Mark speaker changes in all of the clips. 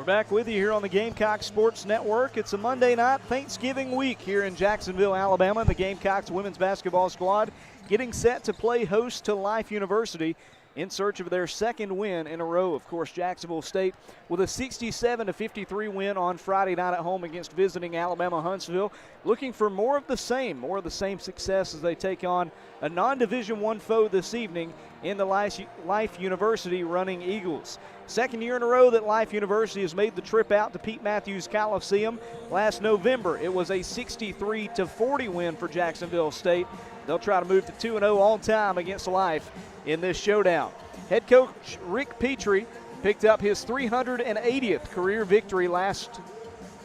Speaker 1: We're back with you here on the Gamecocks Sports Network. It's a Monday night Thanksgiving week here in Jacksonville, Alabama. The Gamecocks women's basketball squad getting set to play host to Life University in search of their second win in a row. Of course, Jacksonville State with a 67-53 win on Friday night at home against visiting Alabama Huntsville, looking for more of the same success as they take on a non-Division I foe this evening in the Life University Running Eagles. Second year in a row that Life University has made the trip out to Pete Matthews Coliseum. Last November, it was a 63-40 win for Jacksonville State. They'll try to move to 2-0 all time against Life in this showdown. Head coach Rick Petrie picked up his 380th career victory last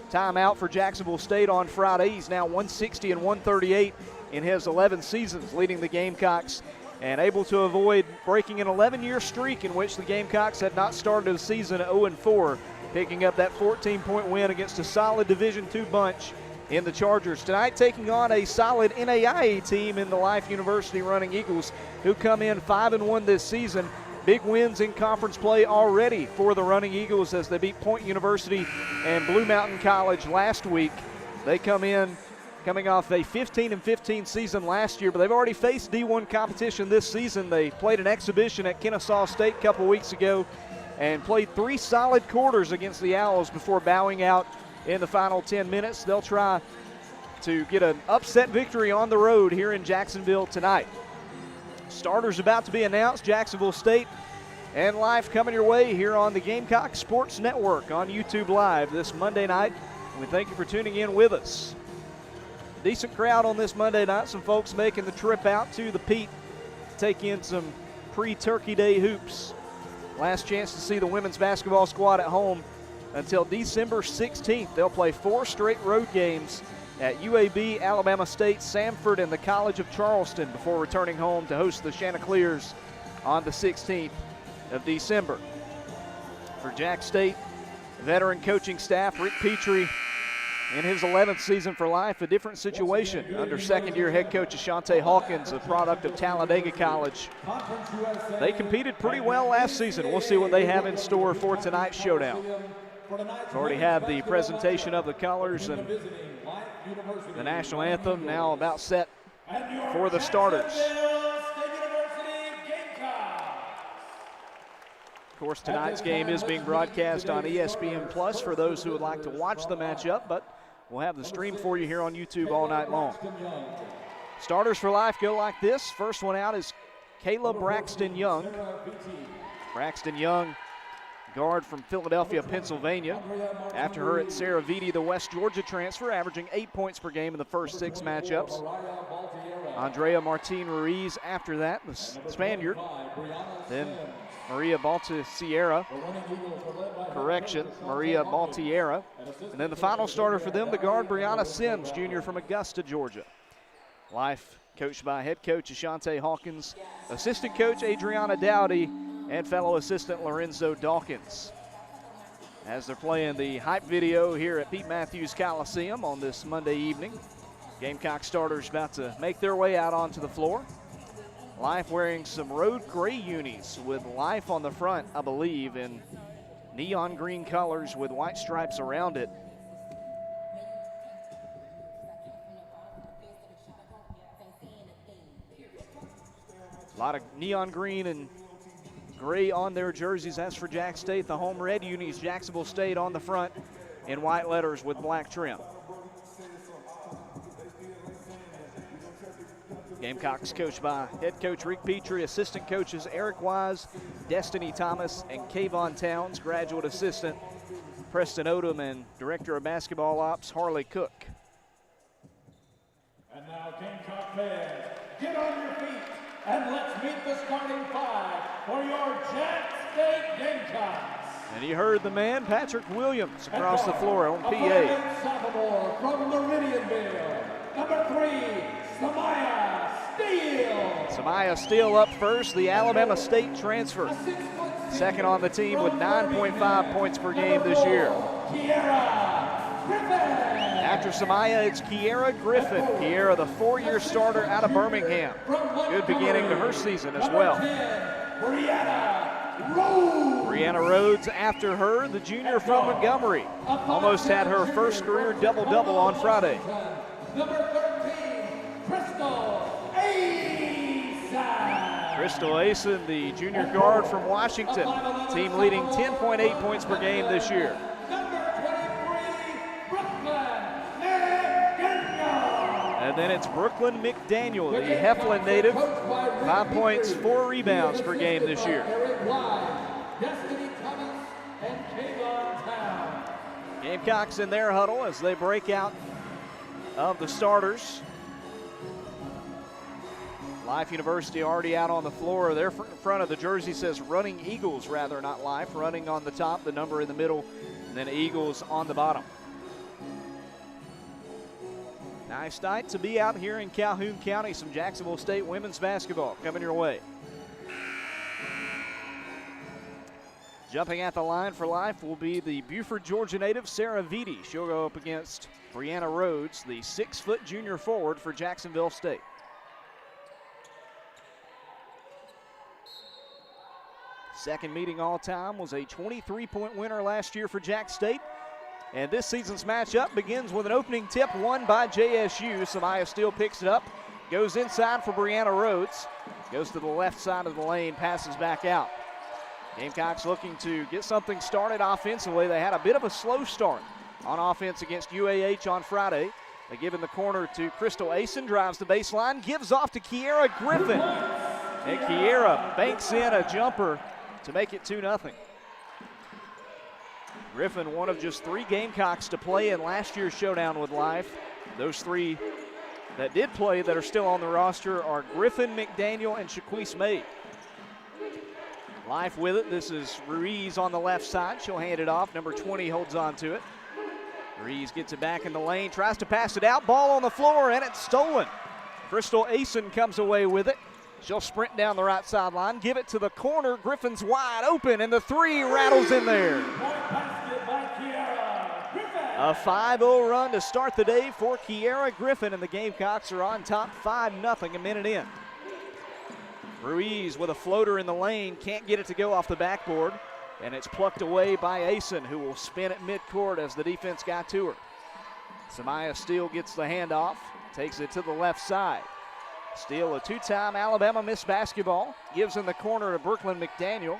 Speaker 1: time out for Jacksonville State on Friday. He's now 160-138 in his 11 seasons leading the Gamecocks, and able to avoid breaking an 11-year streak in which the Gamecocks had not started the season at 0-4, picking up that 14-point win against a solid Division II bunch in the Chargers. Tonight taking on a solid NAIA team in the Life University Running Eagles, who come in 5-1 this season. Big wins in conference play already for the Running Eagles as they beat Point University and Blue Mountain College last week. They come in coming off a 15-15 season last year, but they've already faced D1 competition this season. They played an exhibition at Kennesaw State a couple weeks ago and played 3 solid quarters against the Owls before bowing out in the final 10 minutes. They'll try to get an upset victory on the road here in Jacksonville tonight. Starters about to be announced. Jacksonville State and Life coming your way here on the Gamecock Sports Network on YouTube Live this Monday night. And we thank you for tuning in with us. Decent crowd on this Monday night. Some folks making the trip out to the Pete to take in some pre-Turkey Day hoops. Last chance to see the women's basketball squad at home until December 16th. They'll play 4 straight road games at UAB, Alabama State, Samford, and the College of Charleston before returning home to host the Chanticleers on the 16th of December. For Jack State, veteran coaching staff, Rick Petrie, in his 11th season for Life, a different situation under second-year head coach Ashante Hawkins, a product of Talladega College. They competed pretty well last season. We'll see what they have in store for tonight's showdown. We already have the presentation of the colors and the national anthem now about set for the starters. Of course, tonight's game is being broadcast on ESPN Plus for those who would like to watch the matchup, but we'll have the stream for you here on YouTube all night long. Starters for Life go like this. First one out is Kayla Braxton Young. Braxton Young, guard from Philadelphia, Pennsylvania. After her at Sarah Vitti, the West Georgia transfer, averaging 8 points per game in the first 6 matchups. Andrea Martin Ruiz after that, the Spaniard. Then Maria Baltierra. And then the final starter for them, the guard Brianna Sims, junior from Augusta, Georgia. Life coached by head coach Ashante Hawkins, assistant coach Adriana Dowdy, and fellow assistant Lorenzo Dawkins. As they're playing the hype video here at Pete Matthews Coliseum on this Monday evening. Gamecock starters about to make their way out onto the floor. Life wearing some road gray unis with Life on the front, I believe, in neon green colors with white stripes around it. A lot of neon green and gray on their jerseys. As for Jack State, the home red unis, Jacksonville State on the front in white letters with black trim. Gamecocks coached by head coach Rick Petrie, assistant coaches Eric Wise, Destiny Thomas, and Kayvon Towns, graduate assistant Preston Odom, and director of basketball ops Harley Cook.
Speaker 2: And now Gamecock fans, get on your feet and let's meet the starting 5 for your Jack State Gamecocks.
Speaker 1: And you heard the man, Patrick Williams, across the floor on PA.
Speaker 2: Sophomore from Meridianville, number 3, Samaya Steele.
Speaker 1: Samaya Steele up first, the Alabama State transfer. Second on the team with 9.5 points per game this year. After Samaya, it's Kiera Griffin. Kiera, the 4-year starter out of Birmingham. Good beginning to her season as well.
Speaker 2: Brianna
Speaker 1: Brianna Rhodes after her, the junior from Montgomery. Almost had her first career double-double on Friday.
Speaker 2: Number 13, Crystal Ason.
Speaker 1: Crystal Ason, the junior guard from Washington. Team leading 10.8 points per game this year. And then it's Brooklyn McDaniel, the Heflin native. 5 points, 4 rebounds per game this year. Gamecocks in their huddle as they break out of the starters. Life University already out on the floor. Their front of the jersey says Running Eagles, rather, not Life. Running on the top, the number in the middle, and then Eagles on the bottom. Nice night to be out here in Calhoun County. Some Jacksonville State women's basketball coming your way. Jumping at the line for Life will be the Buford, Georgia native, Sarah Vitti. She'll go up against Brianna Rhodes, the 6-foot junior forward for Jacksonville State. Second meeting all time, was a 23-point winner last year for Jack State. And this season's matchup begins with an opening tip won by JSU. Samaya Steele picks it up, goes inside for Brianna Rhodes, goes to the left side of the lane, passes back out. Gamecocks looking to get something started offensively. They had a bit of a slow start on offense against UAH on Friday. They give in the corner to Crystal Ason, drives the baseline, gives off to Kiera Griffin. And Kiera banks in a jumper to make it 2-0. Griffin, one of just 3 Gamecocks to play in last year's showdown with Life. Those 3 that did play that are still on the roster are Griffin, McDaniel, and Shaquise May. Life with it. This is Ruiz on the left side. She'll hand it off. Number 20 holds on to it. Ruiz gets it back in the lane, tries to pass it out. Ball on the floor, and it's stolen. Crystal Ason comes away with it. She'll sprint down the right sideline, give it to the corner. Griffin's wide open, and the 3 rattles in there. A 5-0 run to start the day for Kiera Griffin, and the Gamecocks are on top 5-0 a minute in. Ruiz with a floater in the lane, can't get it to go off the backboard, and it's plucked away by Ason, who will spin at midcourt as the defense got to her. Samaya Steele gets the handoff, takes it to the left side. Steele, a 2-time Alabama Miss Basketball, gives in the corner to Brooklyn McDaniel.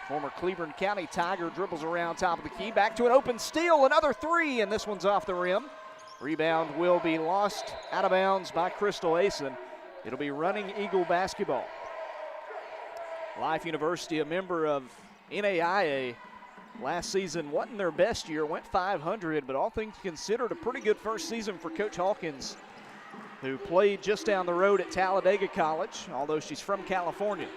Speaker 1: Former Cleveland County Tiger dribbles around top of the key. Back to an open steal, another 3, and this one's off the rim. Rebound will be lost out of bounds by Crystal Ason. It'll be Running Eagle basketball. Life University, a member of NAIA, last season wasn't their best year, went 500, but all things considered a pretty good first season for Coach Hawkins, who played just down the road at Talladega College, although she's from California.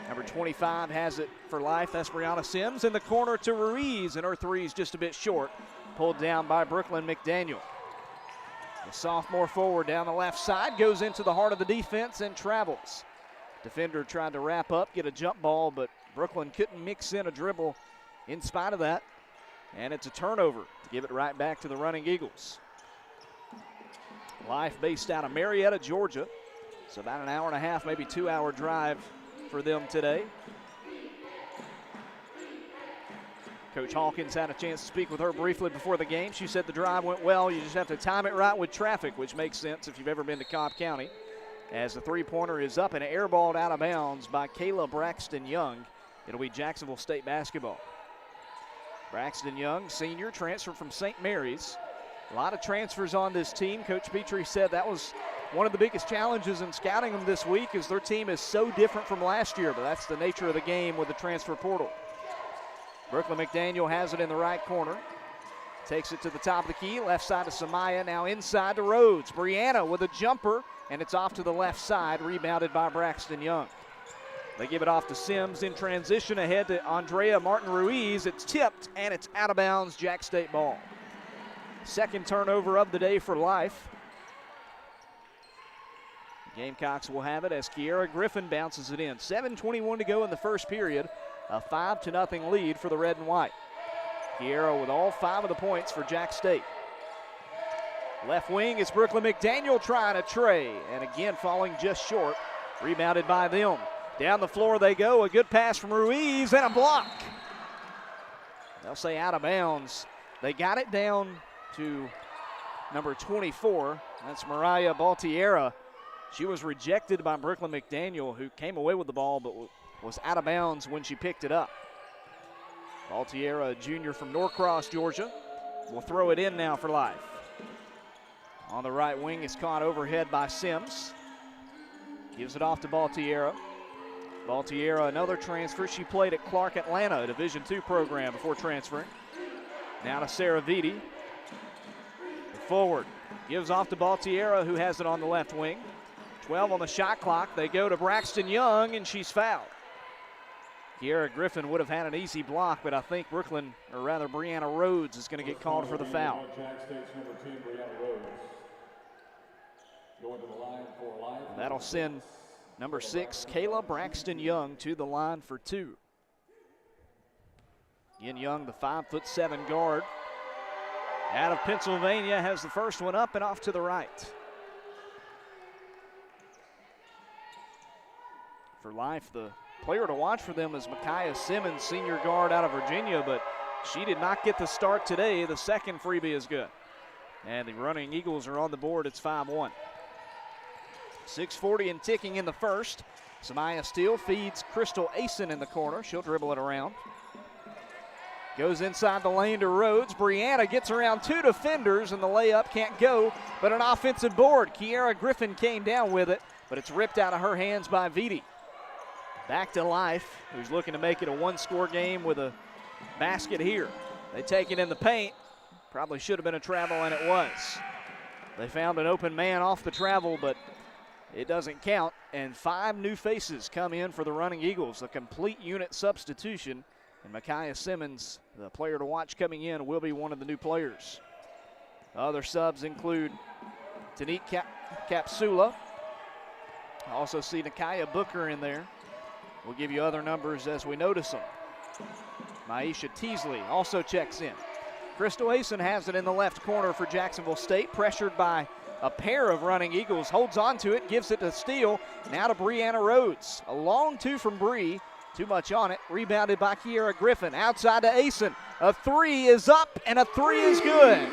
Speaker 1: Number 25 has it for Life. That's Brianna Sims in the corner to Ruiz, and her 3 is just a bit short. Pulled down by Brooklyn McDaniel. The sophomore forward down the left side goes into the heart of the defense and travels. Defender tried to wrap up, get a jump ball, but Brooklyn couldn't mix in a dribble in spite of that. And it's a turnover to give it right back to the Running Eagles. Life based out of Marietta, Georgia. It's about an hour and a half, maybe 2-hour drive for them today. Coach Hawkins had a chance to speak with her briefly before the game. She said the drive went well. You just have to time it right with traffic, which makes sense if you've ever been to Cobb County. As the 3-pointer is up and airballed out of bounds by Kayla Braxton Young. It'll be Jacksonville State basketball. Braxton Young, senior, transferred from St. Mary's. A lot of transfers on this team. Coach Petrie said that was one of the biggest challenges in scouting them this week, is their team is so different from last year, but that's the nature of the game with the transfer portal. Brooklyn McDaniel has it in the right corner. Takes it to the top of the key, left side to Samaya, now inside to Rhodes. Brianna with a jumper, and it's off to the left side, rebounded by Braxton Young. They give it off to Sims in transition ahead to Andrea Martin-Ruiz. It's tipped, and it's out of bounds, Jack State ball. Second turnover of the day for Life. Gamecocks will have it as Kiera Griffin bounces it in. 7:21 to go in the first period. A 5-0 lead for the red and white. Kiera with all 5 of the points for Jack State. Left wing is Brooklyn McDaniel trying a tray, and again falling just short. Rebounded by them. Down the floor they go. A good pass from Ruiz and a block. They'll say out of bounds. They got it down to number 24. That's Mariah Baltiera. She was rejected by Brooklyn McDaniel, who came away with the ball but was out of bounds when she picked it up. Baltiera, a junior from Norcross, Georgia, will throw it in now for Life. On the right wing, it's caught overhead by Sims. Gives it off to Baltiera. Baltiera, another transfer. She played at Clark Atlanta, a Division II program before transferring. Now to Sarah Vitti. Forward. Gives off to Baltiera, who has it on the left wing. 12 on the shot clock. They go to Braxton Young, and she's fouled. Kiara Griffin would have had an easy block, but I think Brooklyn, or rather Brianna Rhodes, is going to get called for the foul. That'll send number 6, Kayla Braxton Young, to the line for 2. Again, Young, the 5'7" guard, out of Pennsylvania, has the first one up and off to the right. For Life, the player to watch for them is Micaiah Simmons, senior guard out of Virginia, but she did not get the start today. The second freebie is good. And the running Eagles are on the board. It's 5-1. 6:40 and ticking in the first. Samaya Steele feeds Crystal Asen in the corner. She'll dribble it around. Goes inside the lane to Rhodes. Brianna gets around 2 defenders, and the layup can't go, but an offensive board. Kiara Griffin came down with it, but it's ripped out of her hands by Vitti. Back to Life, who's looking to make it a one-score game with a basket here. They take it in the paint. Probably should have been a travel, and it was. They found an open man off the travel, but it doesn't count. And 5 new faces come in for the running Eagles, a complete unit substitution. And Micaiah Simmons, the player to watch coming in, will be one of the new players. Other subs include Tanik Capsula. I also see Nakia Booker in there. We'll give you other numbers as we notice them. Maisha Teasley also checks in. Crystal Asen has it in the left corner for Jacksonville State, pressured by a pair of running Eagles. Holds on to it, gives it to Steele. Now to Brianna Rhodes. A long 2 from Bree. Too much on it. Rebounded by Kiara Griffin. Outside to Asen. A 3 is up, and a 3 is good.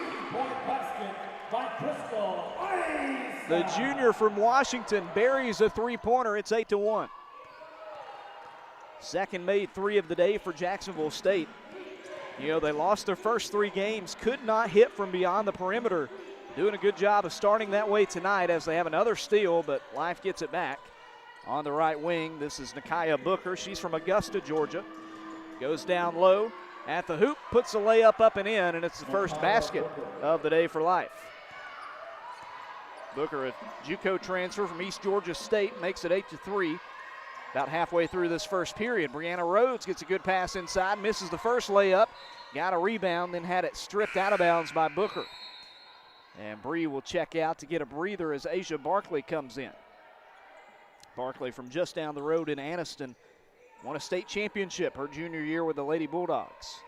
Speaker 1: The junior from Washington buries a 3-pointer. It's 8-1. Second made 3 of the day for Jacksonville State. You know, they lost their first 3 games, could not hit from beyond the perimeter. Doing a good job of starting that way tonight as they have another steal, but Life gets it back. On the right wing, this is Nakia Booker. She's from Augusta, Georgia. Goes down low at the hoop, puts the layup up and in, and it's the first basket of the day for Life. Booker, a JUCO transfer from East Georgia State, makes it 8-3. About halfway through this first period, Brianna Rhodes gets a good pass inside, misses the first layup, got a rebound, then had it stripped out of bounds by Booker. And Bree will check out to get a breather as Asia Barkley comes in. Barkley from just down the road in Anniston won a state championship her junior year with the Lady Bulldogs.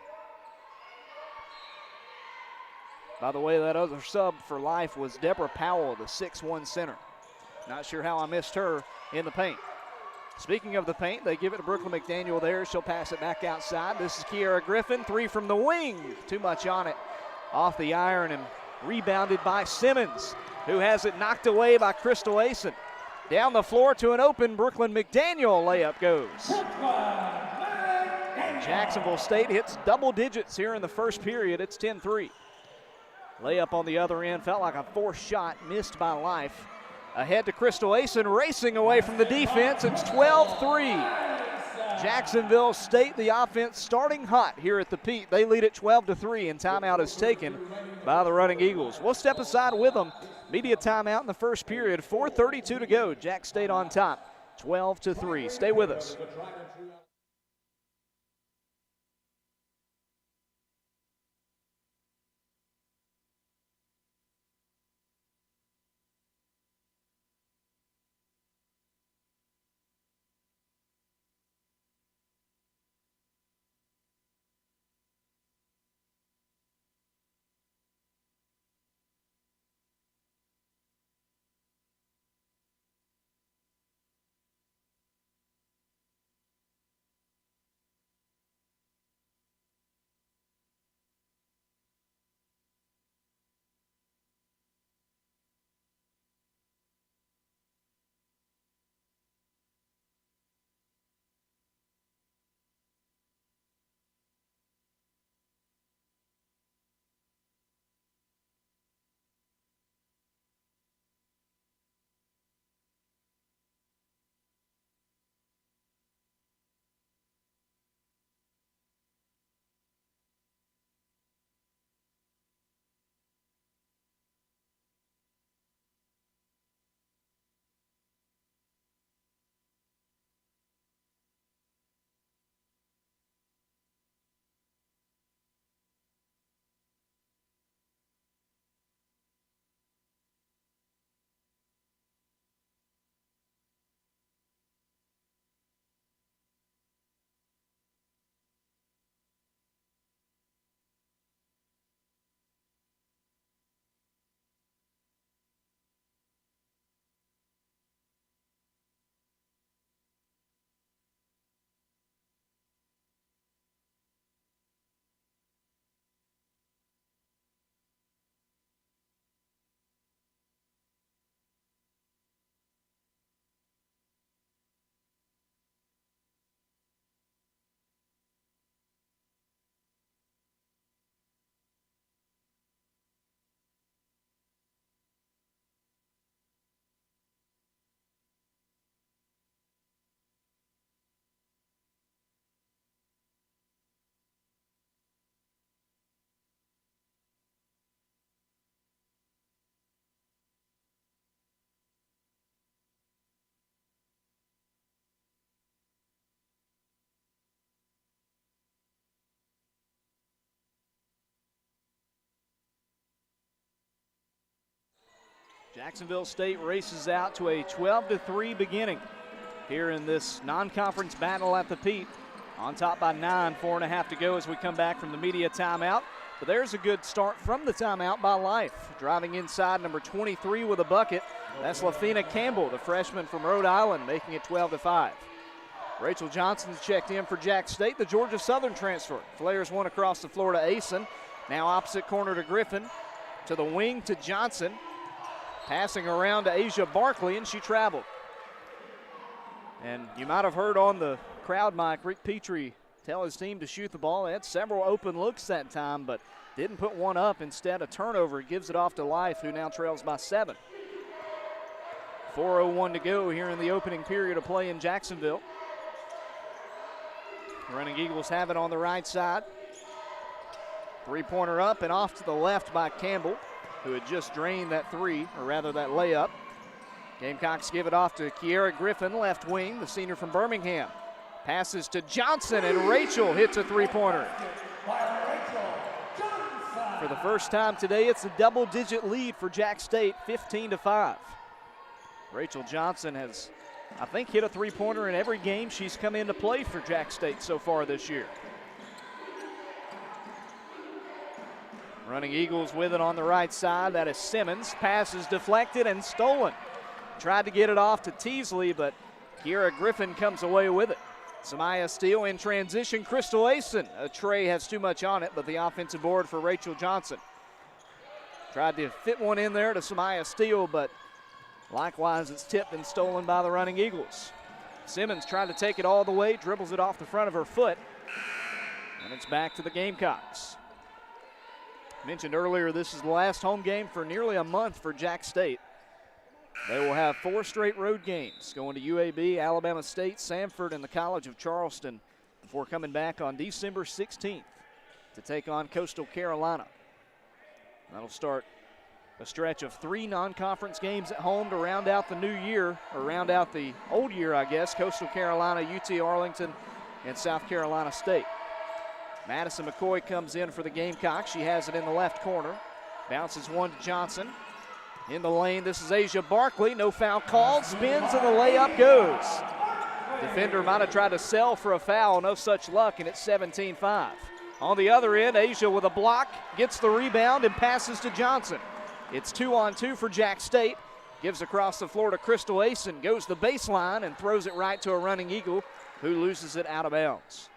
Speaker 1: By the way, that other sub for Life was Deborah Powell, the 6'1" center. Not sure how I missed her in the paint. Speaking of the paint, they give it to Brooklyn McDaniel there. She'll pass it back outside. This is Kiara Griffin, 3 from the wing. Too much on it. Off the iron and rebounded by Simmons, who has it knocked away by Crystal Asen. Down the floor to an open Brooklyn McDaniel. Layup goes. Jacksonville State hits double digits here in the first period. It's 10-3. Layup on the other end. Felt like a forced shot missed by Life. Ahead to Crystal Asen, racing away from the defense. It's 12-3. Jacksonville State, the offense starting hot here at the Pete. They lead at 12-3, and timeout is taken by the running Eagles. We'll step aside with them. Media timeout in the first period. 4:32 to go. Jack State on top, 12-3. Stay with us. Jacksonville State races out to a 12-3 beginning here in this non-conference battle at the Pete. On top by 9, 4.5 to go as we come back from the media timeout. But there's a good start from the timeout by Life. Driving inside, number 23 with a bucket. That's Lafina Campbell, the freshman from Rhode Island, making it 12-5. Rachel Johnson's checked in for Jack State, the Georgia Southern transfer. Flares one across the floor to Asen. Now opposite corner to Griffin. To the wing to Johnson. Passing around to Asia Barkley, and she traveled. And you might have heard on the crowd mic Rick Petrie tell his team to shoot the ball. They had several open looks that time, but didn't put one up. Instead, a turnover gives it off to Life, who now trails by 7. 4:01 to go here in the opening period of play in Jacksonville. The Running Eagles have it on the right side. Three-pointer up and off to the left by Campbell, who had just drained that three, or rather that layup. Gamecocks give it off to Kiera Griffin, left wing, the senior from Birmingham. Passes to Johnson, and Rachel hits a three-pointer. For the first time today, it's a double-digit lead for Jack State, 15-5. Rachel Johnson has, I think, hit a three-pointer in every game she's come in to play for Jack State so far this year. Running Eagles with it on the right side. That is Simmons. Pass is deflected and stolen. Tried to get it off to Teasley, but Kiera Griffin comes away with it. Samaya Steele in transition. Crystal Asen. A tray has too much on it, but the offensive board for Rachel Johnson. Tried to fit one in there to Samaya Steele, but likewise it's tipped and stolen by the Running Eagles. Simmons tried to take it all the way, dribbles it off the front of her foot, and it's back to the Gamecocks. Mentioned earlier, this is the last home game for nearly a month for Jack State. They will have 4 straight road games, going to UAB, Alabama State, Samford, and the College of Charleston before coming back on December 16th to take on Coastal Carolina. That'll start a stretch of 3 non-conference games at home to round out the new year, or round out the old year, I guess. Coastal Carolina, UT Arlington, and South Carolina State. Madison McCoy comes in for the Gamecocks. She has it in the left corner. Bounces one to Johnson. In the lane, this is Asia Barkley. No foul called. Spins and the layup goes. Defender might have tried to sell for a foul. No such luck, and it's 17-5. On the other end, Asia with a block. Gets the rebound and passes to Johnson. It's 2-on-2 for Jack State. Gives across the floor to Crystal Asen. Goes the baseline and throws it right to a Running Eagle, who loses it out of bounds.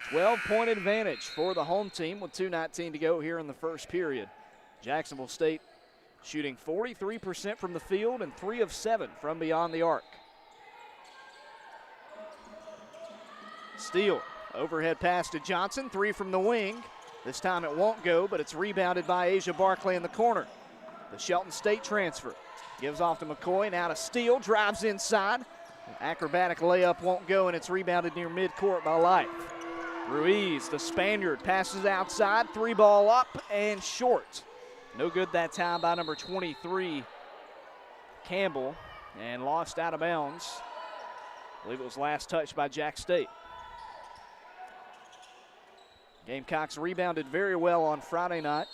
Speaker 1: 12-point advantage for the home team with 2:19 to go here in the first period. Jacksonville State shooting 43% from the field and 3 of 7 from beyond the arc. Steele, overhead pass to Johnson, 3 from the wing. This time it won't go, but it's rebounded by Asia Barkley in the corner. The Shelton State transfer gives off to McCoy, now to Steele, drives inside. An acrobatic layup won't go, and it's rebounded near midcourt by Life. Ruiz, the Spaniard, passes outside, 3-ball up and short. No good that time by number 23, Campbell, and lost out of bounds. I believe it was last touched by Jack State. Gamecocks rebounded very well on Friday night.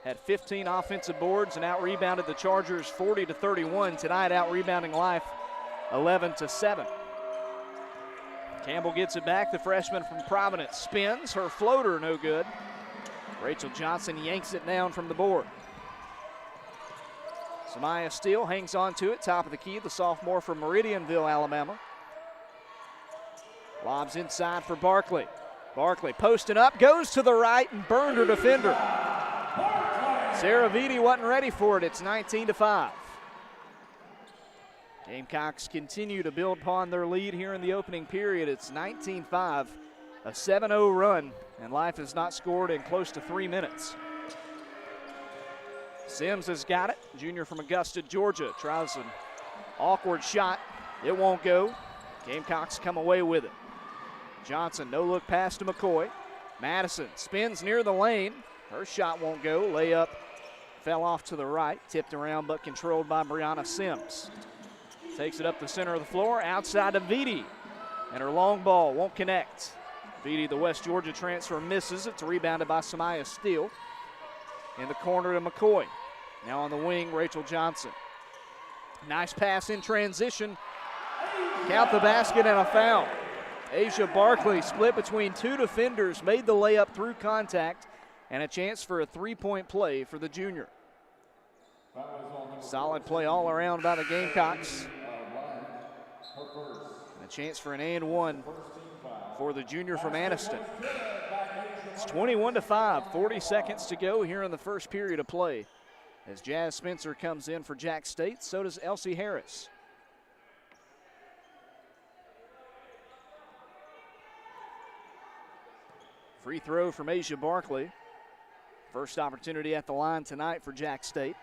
Speaker 1: Had 15 offensive boards and out-rebounded the Chargers 40-31. Tonight out-rebounding Life 11-7. Campbell gets it back. The freshman from Providence spins. Her floater no good. Rachel Johnson yanks it down from the board. Samaya Steele hangs on to it. Top of the key, the sophomore from Meridianville, Alabama. Lobs inside for Barkley. Barkley posting up, goes to the right and burned her defender. Sarah Vitti wasn't ready for it. It's 19-5. Gamecocks continue to build upon their lead here in the opening period. It's 19-5, a 7-0 run, and Life has not scored in close to 3 minutes. Sims has got it, junior from Augusta, Georgia. Tries an awkward shot. It won't go. Gamecocks come away with it. Johnson, no-look pass to McCoy. Madison spins near the lane. Her shot won't go. Layup fell off to the right, tipped around but controlled by Brianna Sims. Takes it up the center of the floor, outside to Vitti. And her long ball won't connect. Vitti, the West Georgia transfer, misses. It's rebounded by Samaya Steele. In the corner to McCoy. Now on the wing, Rachel Johnson. Nice pass in transition. Count the basket and a foul. Asia Barkley split between two defenders, made the layup through contact, and a chance for a three-point play for the junior. Solid play all around by the Gamecocks. A chance for an and one for the junior from Anniston. It's 21-5, 40 seconds to go here in the first period of play. As Jazz Spencer comes in for Jack State, so does Elsie Harris. Free throw from Asia Barkley. First opportunity at the line tonight for Jack State.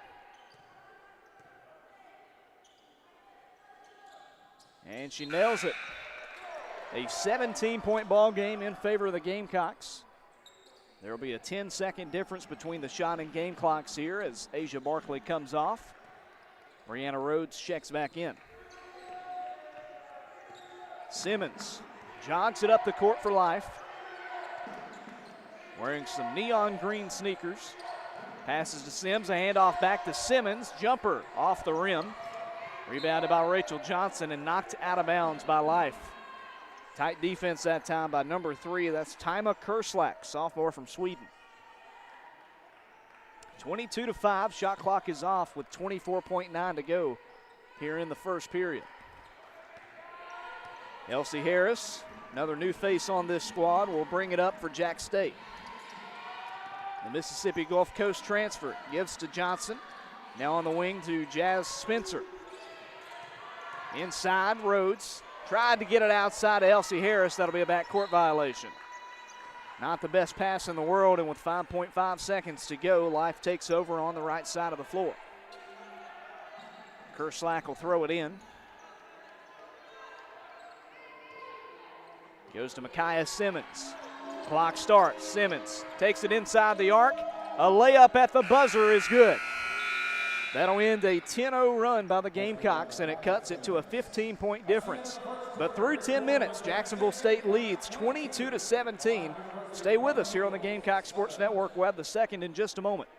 Speaker 1: And she nails it. A 17-point ball game in favor of the Gamecocks. There will be a 10-second difference between the shot and game clocks here as Asia Barkley comes off. Brianna Rhodes checks back in. Simmons jogs it up the court for life. Wearing some neon green sneakers. Passes to Sims, a handoff back to Simmons. Jumper off the rim. Rebounded by Rachel Johnson and knocked out of bounds by Life. Tight defense that time by number 3. That's Tima Kerslak, sophomore from Sweden. 22-5, shot clock is off with 24.9 to go here in the first period. Elsie Harris, another new face on this squad, will bring it up for Jack State. The Mississippi Gulf Coast transfer gives to Johnson. Now on the wing to Jazz Spencer. Inside, Rhodes tried to get it outside to Elsie Harris. That'll be a backcourt violation. Not the best pass in the world, and with 5.5 seconds to go, Life takes over on the right side of the floor. Kerslak will throw it in. Goes to Micaiah Simmons. Clock starts. Simmons takes it inside the arc. A layup at the buzzer is good. That'll end a 10-0 run by the Gamecocks, and it cuts it to a 15-point difference. But through 10 minutes, Jacksonville State leads 22-17. Stay with us here on the Gamecock Sports Network. We'll have the second in just a moment.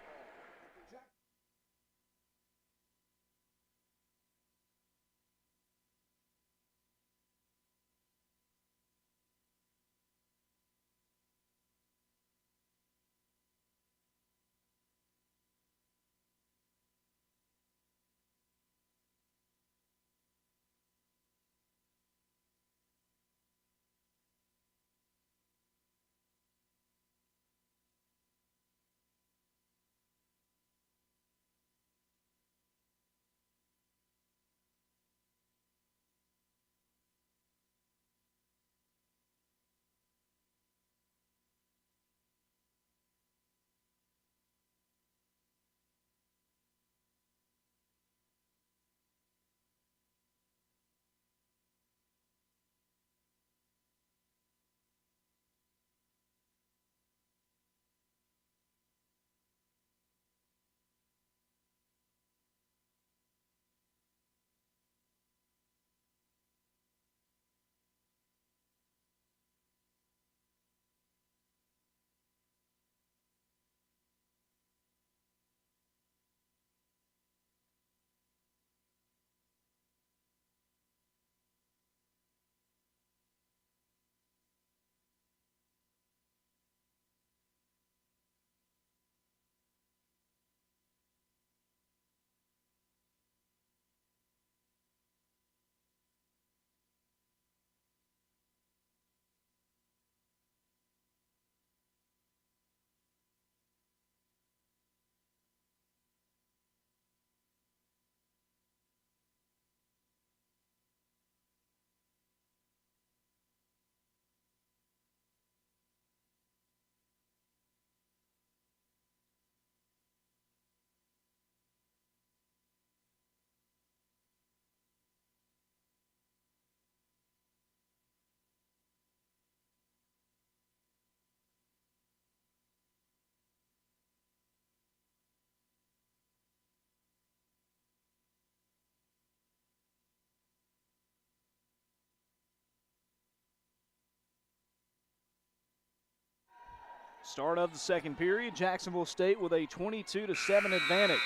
Speaker 1: Start of the second period, Jacksonville State with a 22-7 advantage.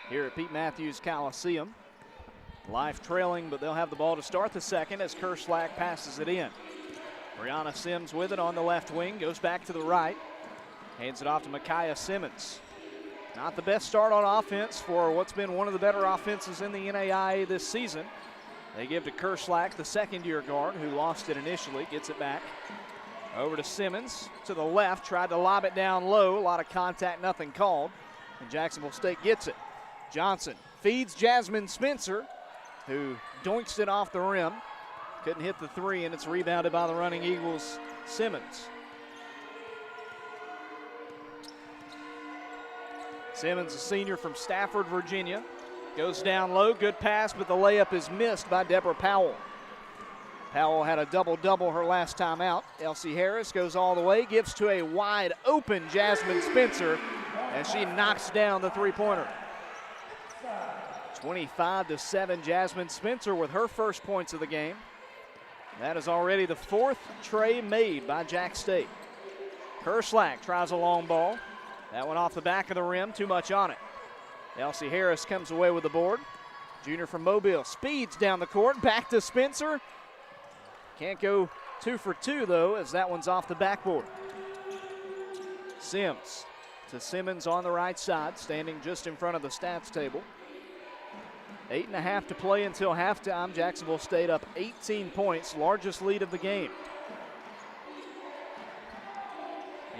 Speaker 1: here at Pete Matthews Coliseum. Life trailing, but they'll have the ball to start the second as Kerslack passes it in. Brianna Sims with it on the left wing, goes back to the right. Hands it off to Micaiah Simmons. Not the best start on offense for what's been one of the better offenses in the NAIA this season. They give to Kerslack, the second-year guard, who lost it initially, gets it back. Over to Simmons, to the left, tried to lob it down low. A lot of contact, nothing called. And Jacksonville State gets it. Johnson feeds Jasmine Spencer, who doinks it off the rim. Couldn't hit the three, and it's rebounded by the running Eagles, Simmons. Simmons, a senior from Stafford, Virginia. Goes down low, good pass, but the layup is missed by Deborah Powell. Powell had a double-double her last time out. Elsie Harris goes all the way, gives to a wide-open Jasmine Spencer, and she knocks down the three-pointer. 25-7, Jasmine Spencer with her first points of the game. That is already the fourth tray made by Jack State. Kerslack tries a long ball. That one off the back of the rim, too much on it. Elsie Harris comes away with the board. Junior from Mobile speeds down the court, back to Spencer. Can't go 2 for 2 though, as that one's off the backboard. Sims to Simmons on the right side, standing just in front of the stats table. 8.5 to play until halftime. Jacksonville State up 18 points, largest lead of the game.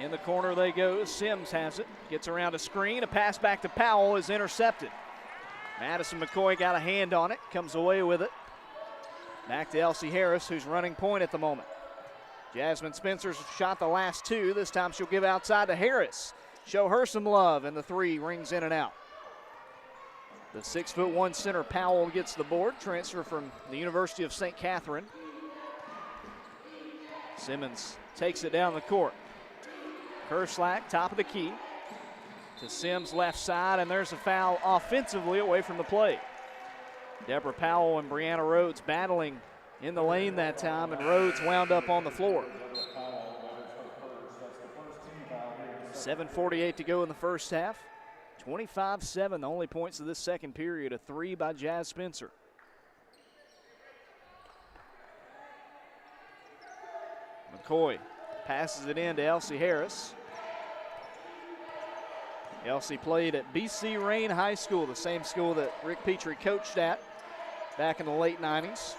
Speaker 1: In the corner they go. Sims has it, gets around a screen. A pass back to Powell is intercepted. Madison McCoy got a hand on it, comes away with it. Back to Elsie Harris, who's running point at the moment. Jasmine Spencer's shot the last two. This time she'll give outside to Harris. Show her some love, and the three rings in and out. The 6'1" center Powell gets the board. Transfer from the University of St. Catherine. Simmons takes it down the court. Kerslack, top of the key. To Sims, left side, and there's a foul offensively away from the play. Deborah Powell and Brianna Rhodes battling in the lane that time, and Rhodes wound up on the floor. 7:48 to go in the first half. 25-7, the only points of this second period. A three by Jazz Spencer. McCoy passes it in to Elsie Harris. Elsie played at BC Rain High School, the same school that Rick Petrie coached at back in the late 90s.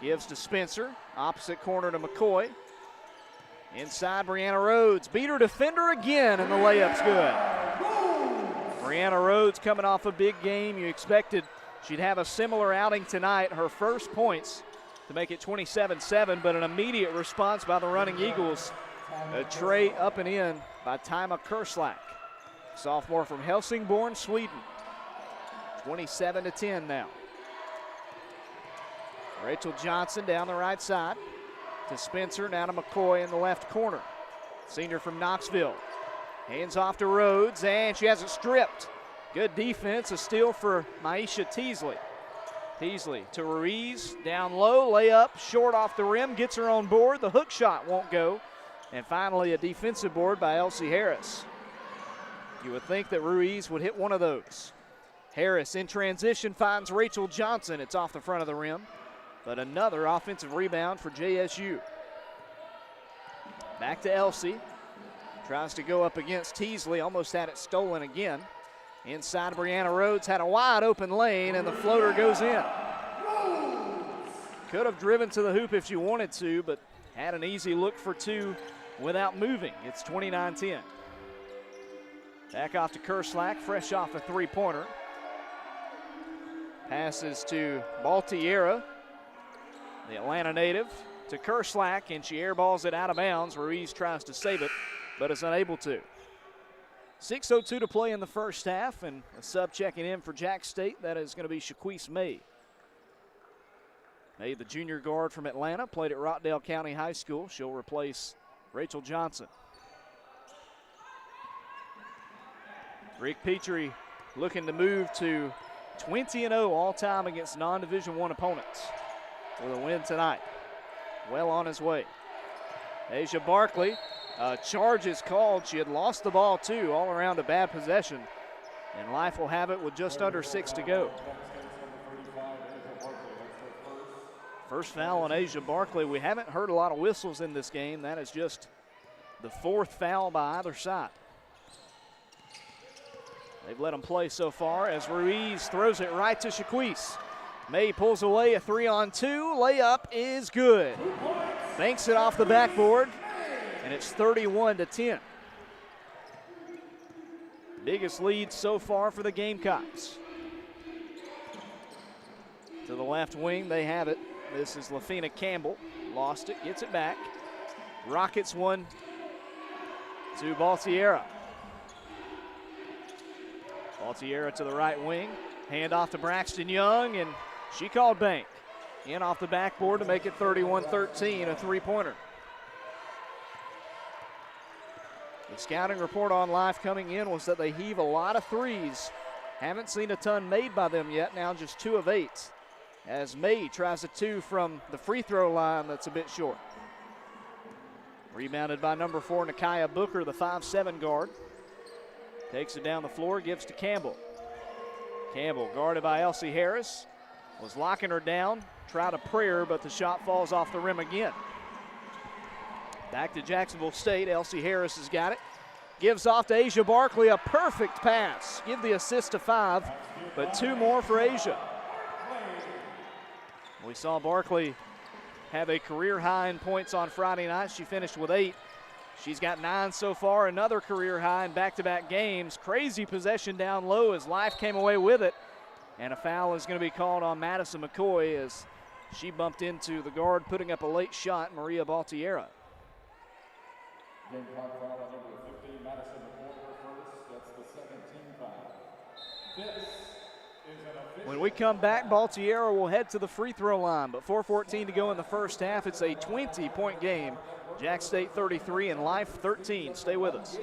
Speaker 1: Gives to Spencer, opposite corner to McCoy. Inside, Brianna Rhodes, beat her defender again, and the layup's good. Brianna Rhodes coming off a big game. You expected she'd have a similar outing tonight. Her first points to make it 27-7, but an immediate response by the running Eagles. A tray up and in by Tima Kerslack, sophomore from Helsingborg, Sweden. 27-10 now. Rachel Johnson down the right side to Spencer, now to McCoy in the left corner. Senior from Knoxville. Hands off to Rhodes, and she has it stripped. Good defense, a steal for Maisha Teasley. Teasley to Ruiz, down low, layup, short off the rim, gets her on board. The hook shot won't go. And finally a defensive board by Elsie Harris. You would think that Ruiz would hit one of those. Harris in transition finds Rachel Johnson. It's off the front of the rim, but another offensive rebound for JSU. Back to Elsie. Tries to go up against Teasley, almost had it stolen again. Inside, Brianna Rhodes had a wide open lane, and the floater goes in. Could have driven to the hoop if she wanted to, but had an easy look for two without moving. It's 29-10. Back off to Kerslack, fresh off a three-pointer. Passes to Baltiera, the Atlanta native, to Kerslack, and she airballs it out of bounds. Ruiz tries to save it, but is unable to. 6:02 to play in the first half, and a sub checking in for Jack State. That is going to be Shaquise May. May, the junior guard from Atlanta, played at Rockdale County High School. She'll replace Rachel Johnson. Rick Petrie looking to move to 20-0 all-time against non-Division I opponents with a win tonight. Well on his way. Asia Barkley, charge is called. She had lost the ball too, all around a bad possession. And Life will have it with just under 6 to go. First foul on Asia Barkley. We haven't heard a lot of whistles in this game. That is just the 4th foul by either side. They've let them play so far as Ruiz throws it right to Shaquise. May pulls away a 3-on-2. Layup is good. Banks it off the backboard, and it's 31-10. Biggest lead so far for the Gamecocks. To the left wing, they have it. This is Lafina Campbell. Lost it, gets it back. Rockets one to Baltiera. Baltiera to the right wing. Hand off to Braxton Young, and she called bank. In off the backboard to make it 31-13, a 3-pointer. The scouting report on Life coming in was that they heave a lot of threes. Haven't seen a ton made by them yet, now just 2 of 8. As May tries a 2 from the free throw line that's a bit short. Rebounded by number 4, Nakia Booker, the 5'7" guard. Takes it down the floor, gives to Campbell. Campbell guarded by Elsie Harris. Was locking her down, tried a prayer, but the shot falls off the rim again. Back to Jacksonville State, Elsie Harris has got it. Gives off to Asia Barkley, a perfect pass. Give the assist to 5, but 2 more for Asia. We saw Barkley have a career high in points on Friday night. She finished with 8. She's got 9 so far, another career high in back-to-back games. Crazy possession down low as Life came away with it. And a foul is going to be called on Madison McCoy as she bumped into the guard, putting up a late shot, Maria Baltiera.
Speaker 2: Gamecock foul on number 15, Madison McCoy, first. That's the 17th foul. This is an official.
Speaker 1: When we come back, Baltiera will head to the free throw line, but 4:14 to go in the first half. It's a 20-point game. Jack State 33 and Life 13. Stay with us.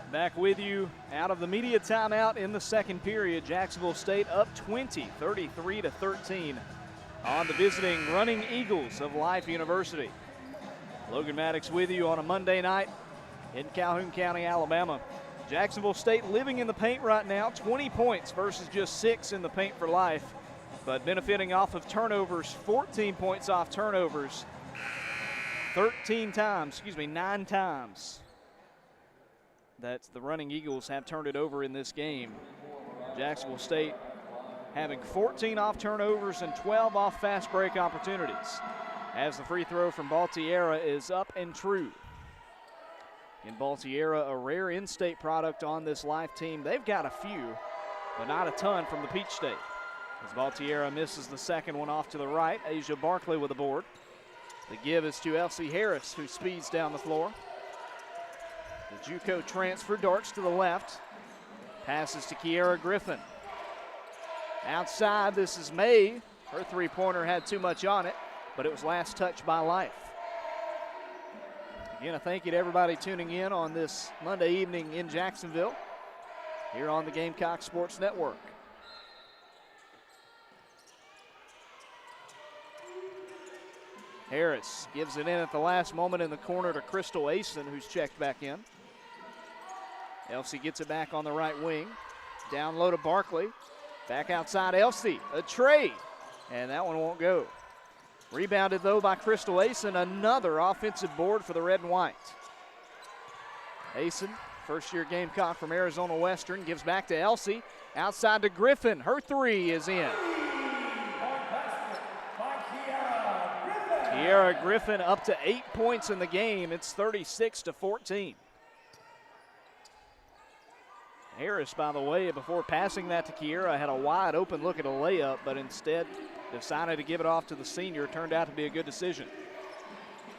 Speaker 1: Back with you out of the media timeout in the second period. Jacksonville State up 20, 33-13 on the visiting Running Eagles of Life University. Logan Maddox with you on a Monday night in Calhoun County, Alabama. Jacksonville State living in the paint right now, 20 points versus just 6 in the paint for Life, but benefiting off of turnovers, 14 points off turnovers, 9 times that the Running Eagles have turned it over in this game. Jacksonville State having 14 off turnovers and 12 off fast break opportunities. as the free throw from Baltierra is up and true. In Baltierra, a rare in-state product on this Life team. They've got a few, but not a ton from the Peach State. As Baltierra misses the second one off to the right, Asia Barkley with the board. The give is to Elsie Harris, who speeds down the floor. The JUCO transfer darts to the left. Passes to Kiera Griffin. Outside, this is May. Her three-pointer had too much on it, but it was last touched by Life. Again, a thank you to everybody tuning in on this Monday evening in Jacksonville here on the Gamecock Sports Network. Harris gives it in at the last moment in the corner to Crystal Asen, who's checked back in. Elsie gets it back on the right wing. Down low to Barkley. Back outside Elsie. A trade. And that one won't go. Rebounded, though, by Crystal Asen. Another offensive board for the red and white. Asen, first-year Gamecock from Arizona Western, gives back to Elsie. Outside to Griffin. Her three is in. Kiera Griffin up to 8 points in the game. It's 36-14. Harris, by the way, before passing that to Kiera, had a wide open look at a layup, but instead decided to give it off to the senior. Turned out to be a good decision.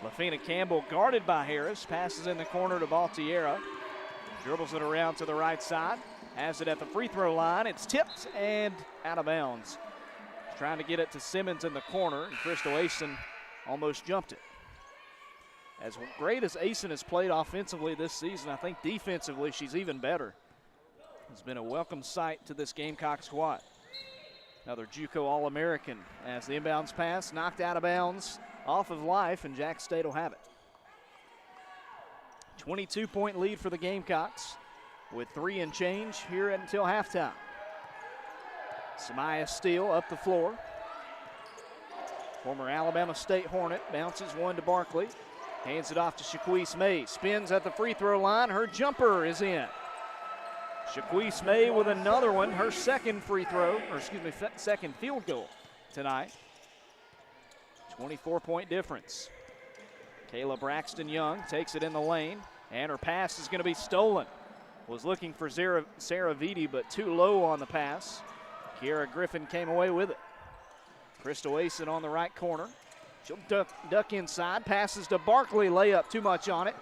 Speaker 1: Lafina Campbell guarded by Harris, passes in the corner to Baltierra. Dribbles it around to the right side, has it at the free throw line. It's tipped and out of bounds. Trying to get it to Simmons in the corner, and Crystal Asen almost jumped it. As great as Asen has played offensively this season, I think defensively she's even better. It's been a welcome sight to this Gamecock squad. Another JUCO All-American as the inbounds pass knocked out of bounds off of Life, and Jack State will have it. 22-point lead for the Gamecocks with 3 and change here until halftime. Samaya Steele up the floor. Former Alabama State Hornet bounces one to Barkley. Hands it off to Shaquise May. Spins at the free throw line. Her jumper is in. Shaquise May with another one, her second second field goal tonight. 24-point difference. Kayla Braxton Young takes it in the lane, and her pass is going to be stolen. Was looking for Sarah Vitti, but too low on the pass. Kiera Griffin came away with it. Crystal Asen on the right corner. She'll duck inside, passes to Barkley, layup too much on it.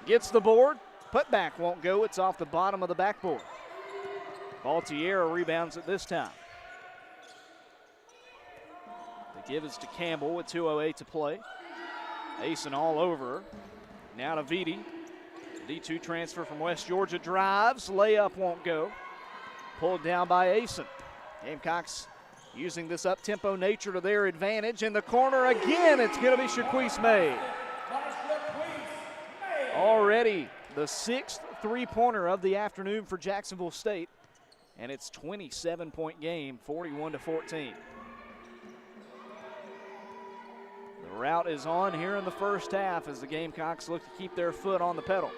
Speaker 1: Gets the board. Putback won't go. It's off the bottom of the backboard. Baltierra rebounds it this time. The give is to Campbell with 2:08 to play. Asen all over her. Now to Vitti. D2 transfer from West Georgia drives. Layup won't go. Pulled down by Asen. Gamecocks using this up-tempo nature to their advantage. In the corner again, it's going to be Shaquise May. Already the 6th three-pointer of the afternoon for Jacksonville State, and it's 27-point game, 41-14. The route is on here in the first half as the Gamecocks look to keep their foot on the pedal.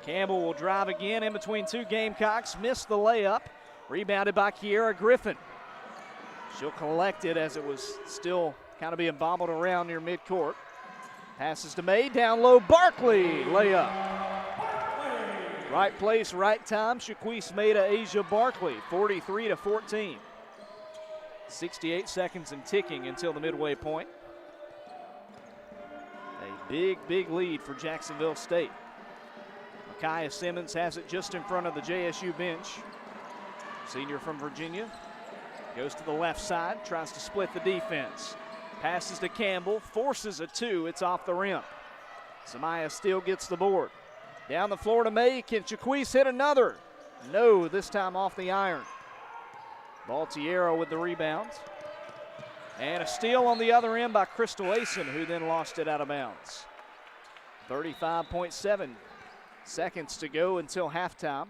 Speaker 1: Campbell will drive again in between two Gamecocks, missed the layup, rebounded by Kiera Griffin. She'll collect it as it was still kind of being bobbled around near midcourt. Passes to May, down low, Barkley, layup. Right place, right time, Shaquise May to Asia Barkley, 43-14. 68 seconds and ticking until the midway point. A big lead for Jacksonville State. Micaiah Simmons has it just in front of the JSU bench. Senior from Virginia. Goes to the left side, tries to split the defense. Passes to Campbell, forces a two, it's off the rim. Samaya Steele gets the board. Down the floor to May, can Shaquise hit another? No, this time off the iron. Baltierra with the rebound. And a steal on the other end by Crystal Asen, who then lost it out of bounds. 35.7 seconds to go until halftime.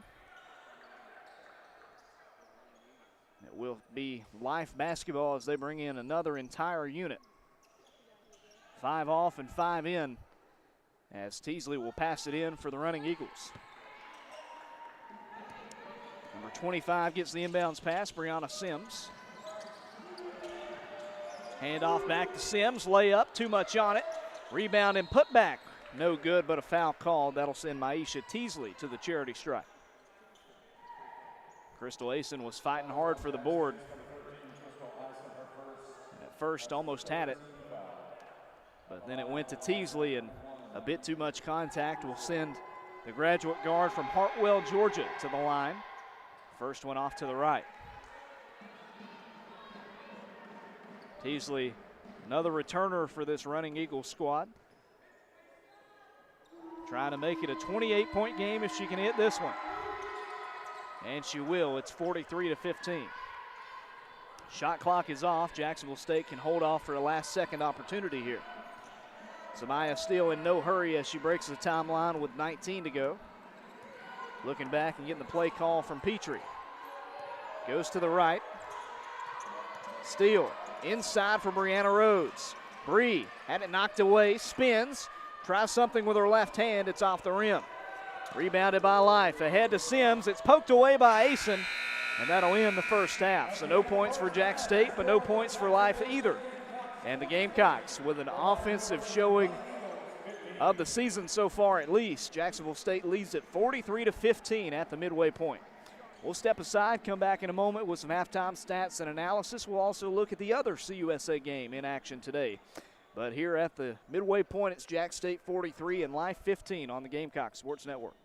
Speaker 1: It will be Life basketball as they bring in another entire unit. 5 off and 5 in as Teasley will pass it in for the running Eagles. Number 25 gets the inbounds pass, Brianna Sims. Hand off back to Sims. Layup, too much on it. Rebound and put back. No good, but a foul called. That'll send Maisha Teasley to the charity stripe. Crystal Asen was fighting hard for the board. At first, almost had it. But then it went to Teasley, and a bit too much contact will send the graduate guard from Hartwell, Georgia, to the line. First one off to the right. Teasley, another returner for this running Eagles squad. Trying to make it a 28-point game if she can hit this one. And she will. It's 43-15. Shot clock is off. Jacksonville State can hold off for a last-second opportunity here. Samaya Steele in no hurry as she breaks the timeline with 19 to go. Looking back and getting the play call from Petrie. Goes to the right. Steele inside for Brianna Rhodes. Bree had it knocked away, spins, tries something with her left hand. It's off the rim. Rebounded by Life. Ahead to Sims. It's poked away by Asen, and that'll end the first half. So no points for Jack State, but no points for Life either. And the Gamecocks with an offensive showing of the season so far at least. Jacksonville State leads at 43-15 at the midway point. We'll step aside, come back in a moment with some halftime stats and analysis. We'll also look at the other CUSA game in action today. But here at the midway point, it's Jack State 43 and Life 15 on the Gamecock Sports Network.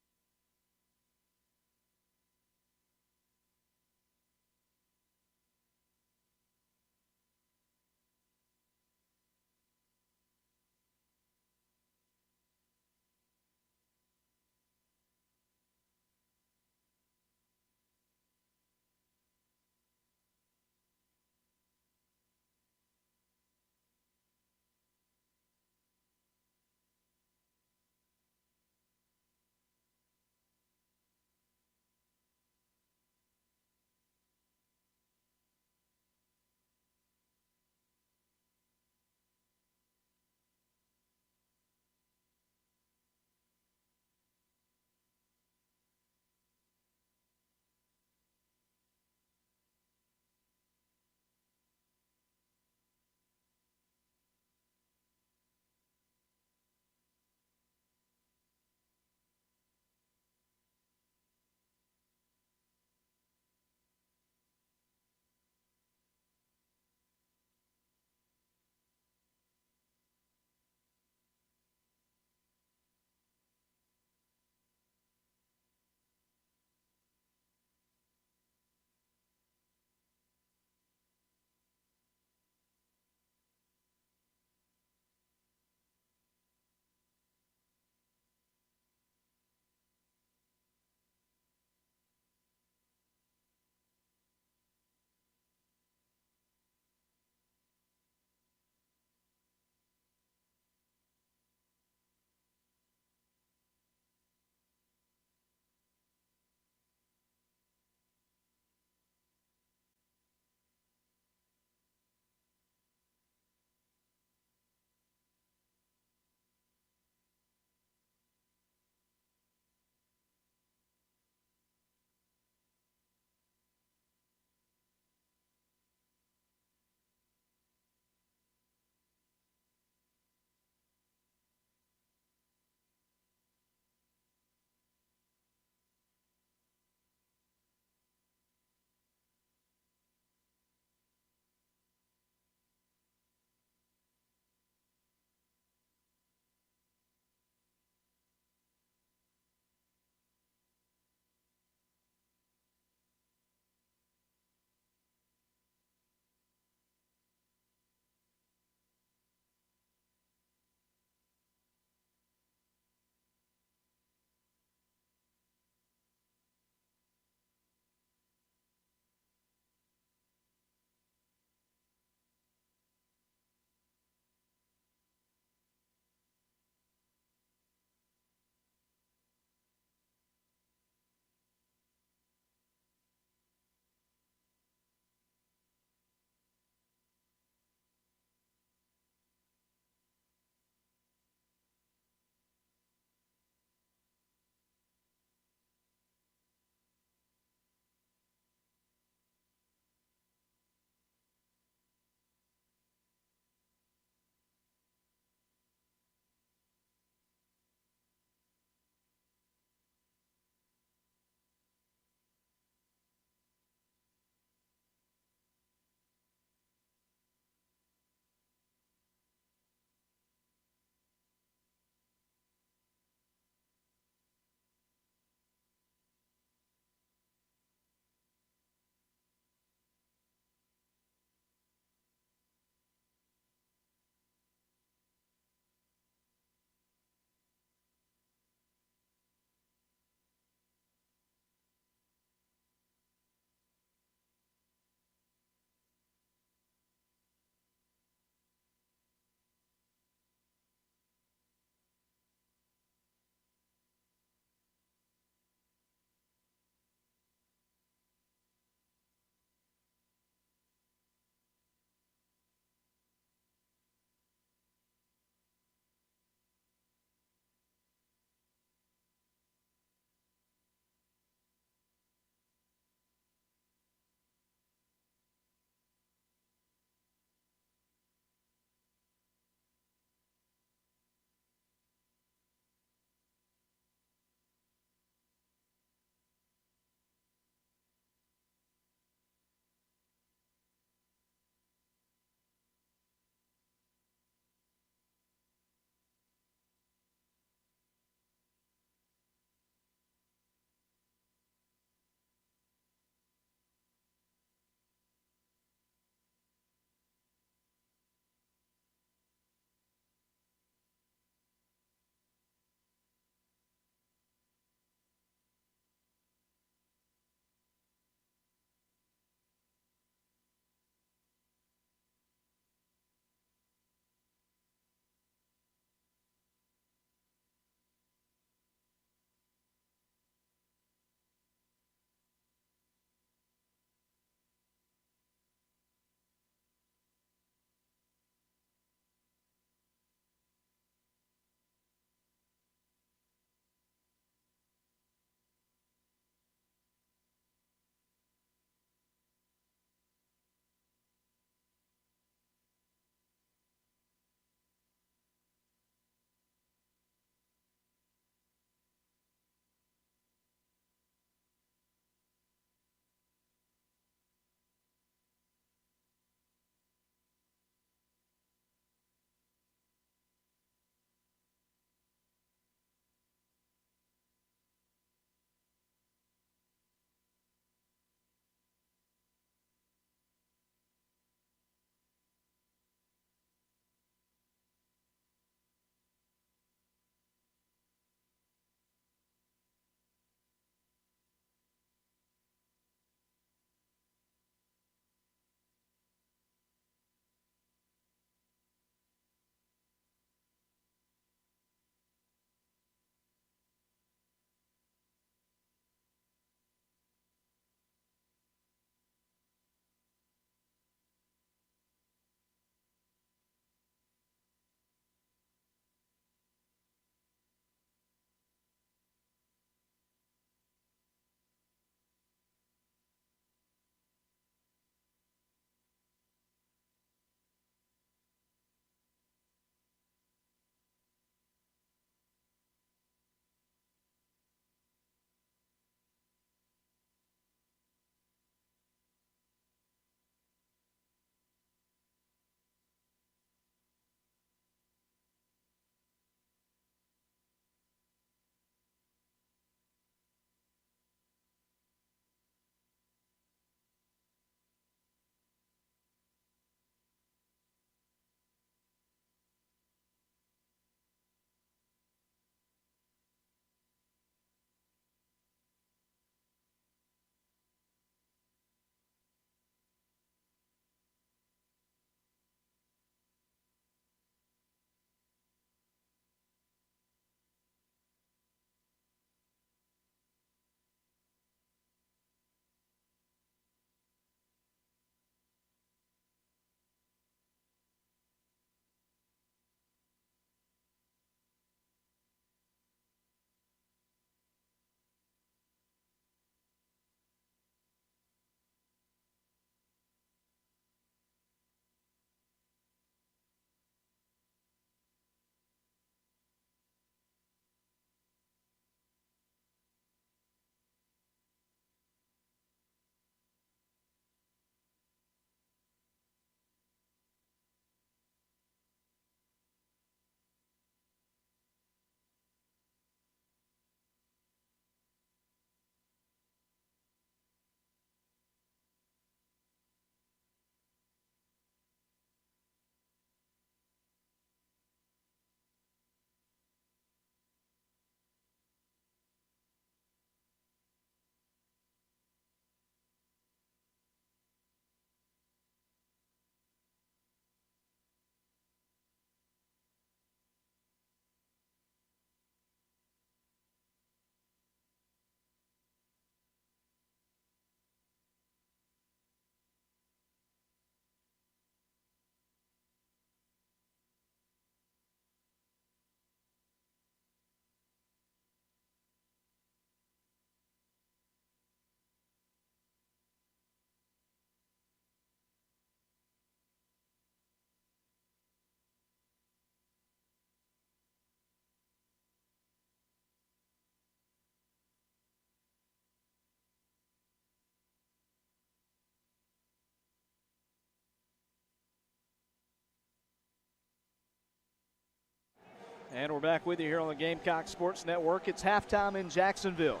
Speaker 1: And we're back with you here on the Gamecocks Sports Network. It's halftime in Jacksonville,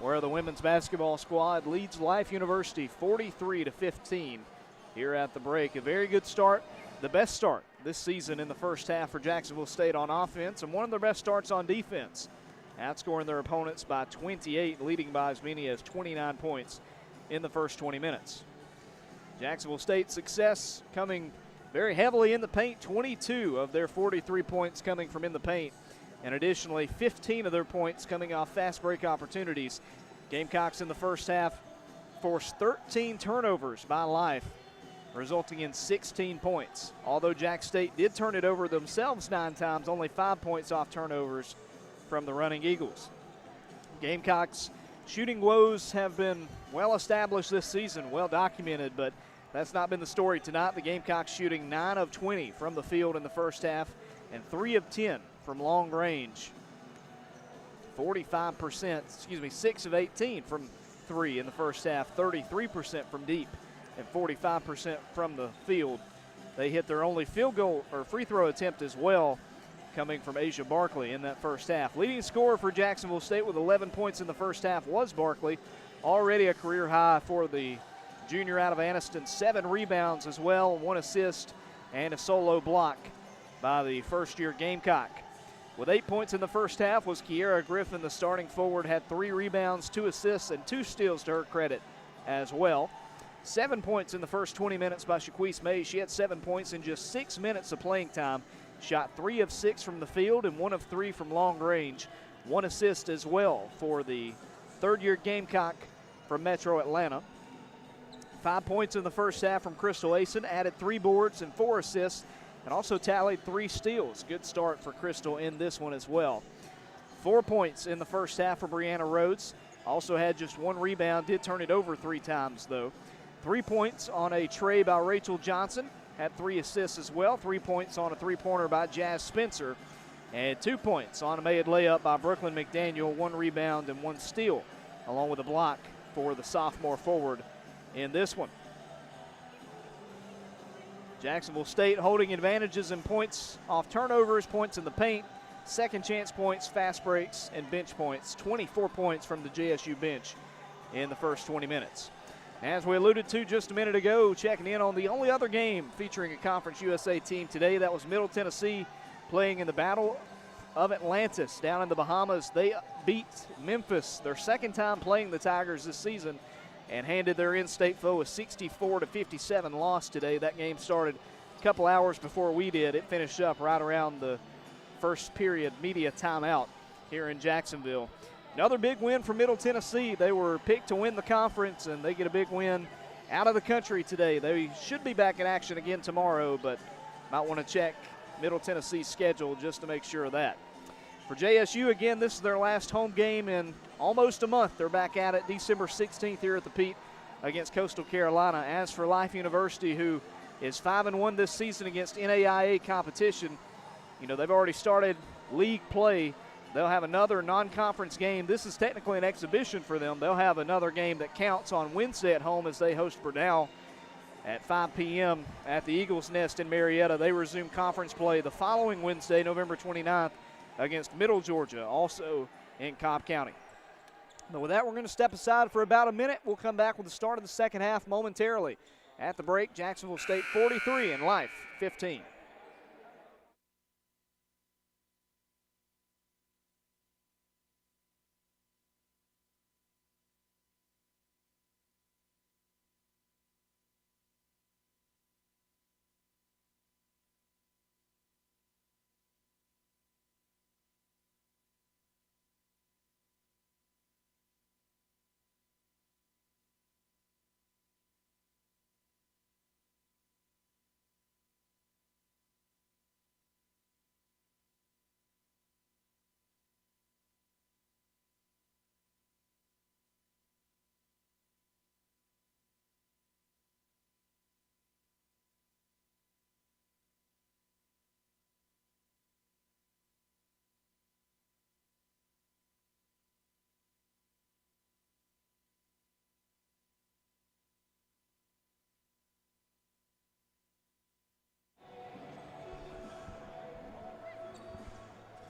Speaker 1: where the women's basketball squad leads Life University 43-15 here at the break. A very good start, the best start this season in the first half for Jacksonville State on offense, and one of their best starts on defense, outscoring their opponents by 28, leading by as many as 29 points in the first 20 minutes. Jacksonville State's success coming very heavily in the paint, 22 of their 43 points coming from in the paint, and additionally 15 of their points coming off fast break opportunities. Gamecocks in the first half forced 13 turnovers by Life, resulting in 16 points. Although Jack State did turn it over themselves 9 times, only 5 points off turnovers from the running Eagles. Gamecocks shooting woes have been well established this season, well documented, but that's not been the story tonight. The Gamecocks shooting 9 of 20 from the field in the first half and 3 of 10 from long range. 6 of 18 from 3 in the first half, 33% from deep and 45% from the field. They hit their only field goal or free throw attempt as well, coming from Asia Barkley in that first half. Leading scorer for Jacksonville State with 11 points in the first half was Barkley, already a career high for the junior out of Anniston. 7 rebounds as well, 1 assist and a solo block by the first-year Gamecock. With 8 points in the first half was Kiera Griffin, the starting forward, had 3 rebounds, 2 assists, and 2 steals to her credit as well. 7 points in the first 20 minutes by Shaquise Mays. She had 7 points in just 6 minutes of playing time. Shot 3 of 6 from the field and 1 of 3 from long range. 1 assist as well for the third-year Gamecock from Metro Atlanta. 5 points in the first half from Crystal Asen, added 3 boards and 4 assists, and also tallied 3 steals. Good start for Crystal in this one as well. 4 points in the first half for Brianna Rhodes. Also had just 1 rebound, did turn it over 3 times though. 3 points on a tray by Rachel Johnson, had 3 assists as well. 3 points on a 3-pointer by Jazz Spencer, and 2 points on a made layup by Brooklyn McDaniel, 1 rebound and 1 steal, along with a block for the sophomore forward in this one. Jacksonville State holding advantages in points off turnovers, points in the paint, second chance points, fast breaks, and bench points. 24 points from the JSU bench in the first 20 minutes. As we alluded to just a minute ago, checking in on the only other game featuring a Conference USA team today. That was Middle Tennessee playing in the Battle of Atlantis down in the Bahamas. They beat Memphis, their second time playing the Tigers this season, and handed their in-state foe a 64-57 loss today. That game started a couple hours before we did. It finished up right around the first period media timeout here in Jacksonville. Another big win for Middle Tennessee. They were picked to win the conference, and they get a big win out of the country today. They should be back in action again tomorrow, but might want to check Middle Tennessee's schedule just to make sure of that. For JSU, again, this is their last home game in almost a month. They're back at it December 16th here at the Pete against Coastal Carolina. As for Life University, who is 5-1 this season against NAIA competition, you know, they've already started league play. They'll have another non-conference game. This is technically an exhibition for them. They'll have another game that counts on Wednesday at home as they host Bernal at 5 p.m. at the Eagles Nest in Marietta. They resume conference play the following Wednesday, November 29th, against Middle Georgia, also in Cobb County. But with that, we're going to step aside for about a minute. We'll come back with the start of the second half momentarily. At the break, Jacksonville State 43 and Life 15.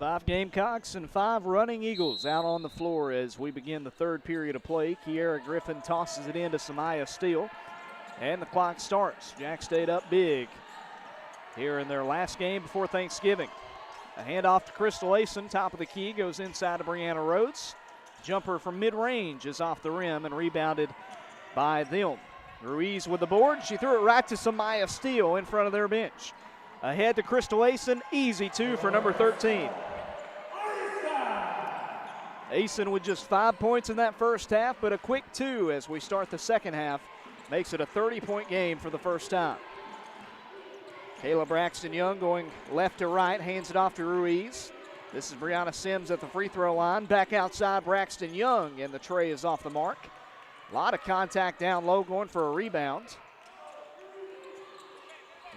Speaker 1: 5 Gamecocks and 5 Running Eagles out on the floor as we begin the third period of play. Kiera Griffin tosses it into Samaya Steele, and the clock starts. Jack State up big here in their last game before Thanksgiving. A handoff to Crystal Asen, top of the key, goes inside to Brianna Rhodes. Jumper from mid-range is off the rim and rebounded by them. Ruiz with the board. She threw it right to Samaya Steele in front of their bench. Ahead to Crystal Asen, easy two for number 13. Asen with just 5 points in that first half, but a quick 2 as we start the second half makes it a 30-point game for the first time. Kayla Braxton Young going left to right, hands it off to Ruiz. This is Brianna Sims at the free throw line. Back outside Braxton Young, and the tray is off the mark. A lot of contact down low, going for a rebound.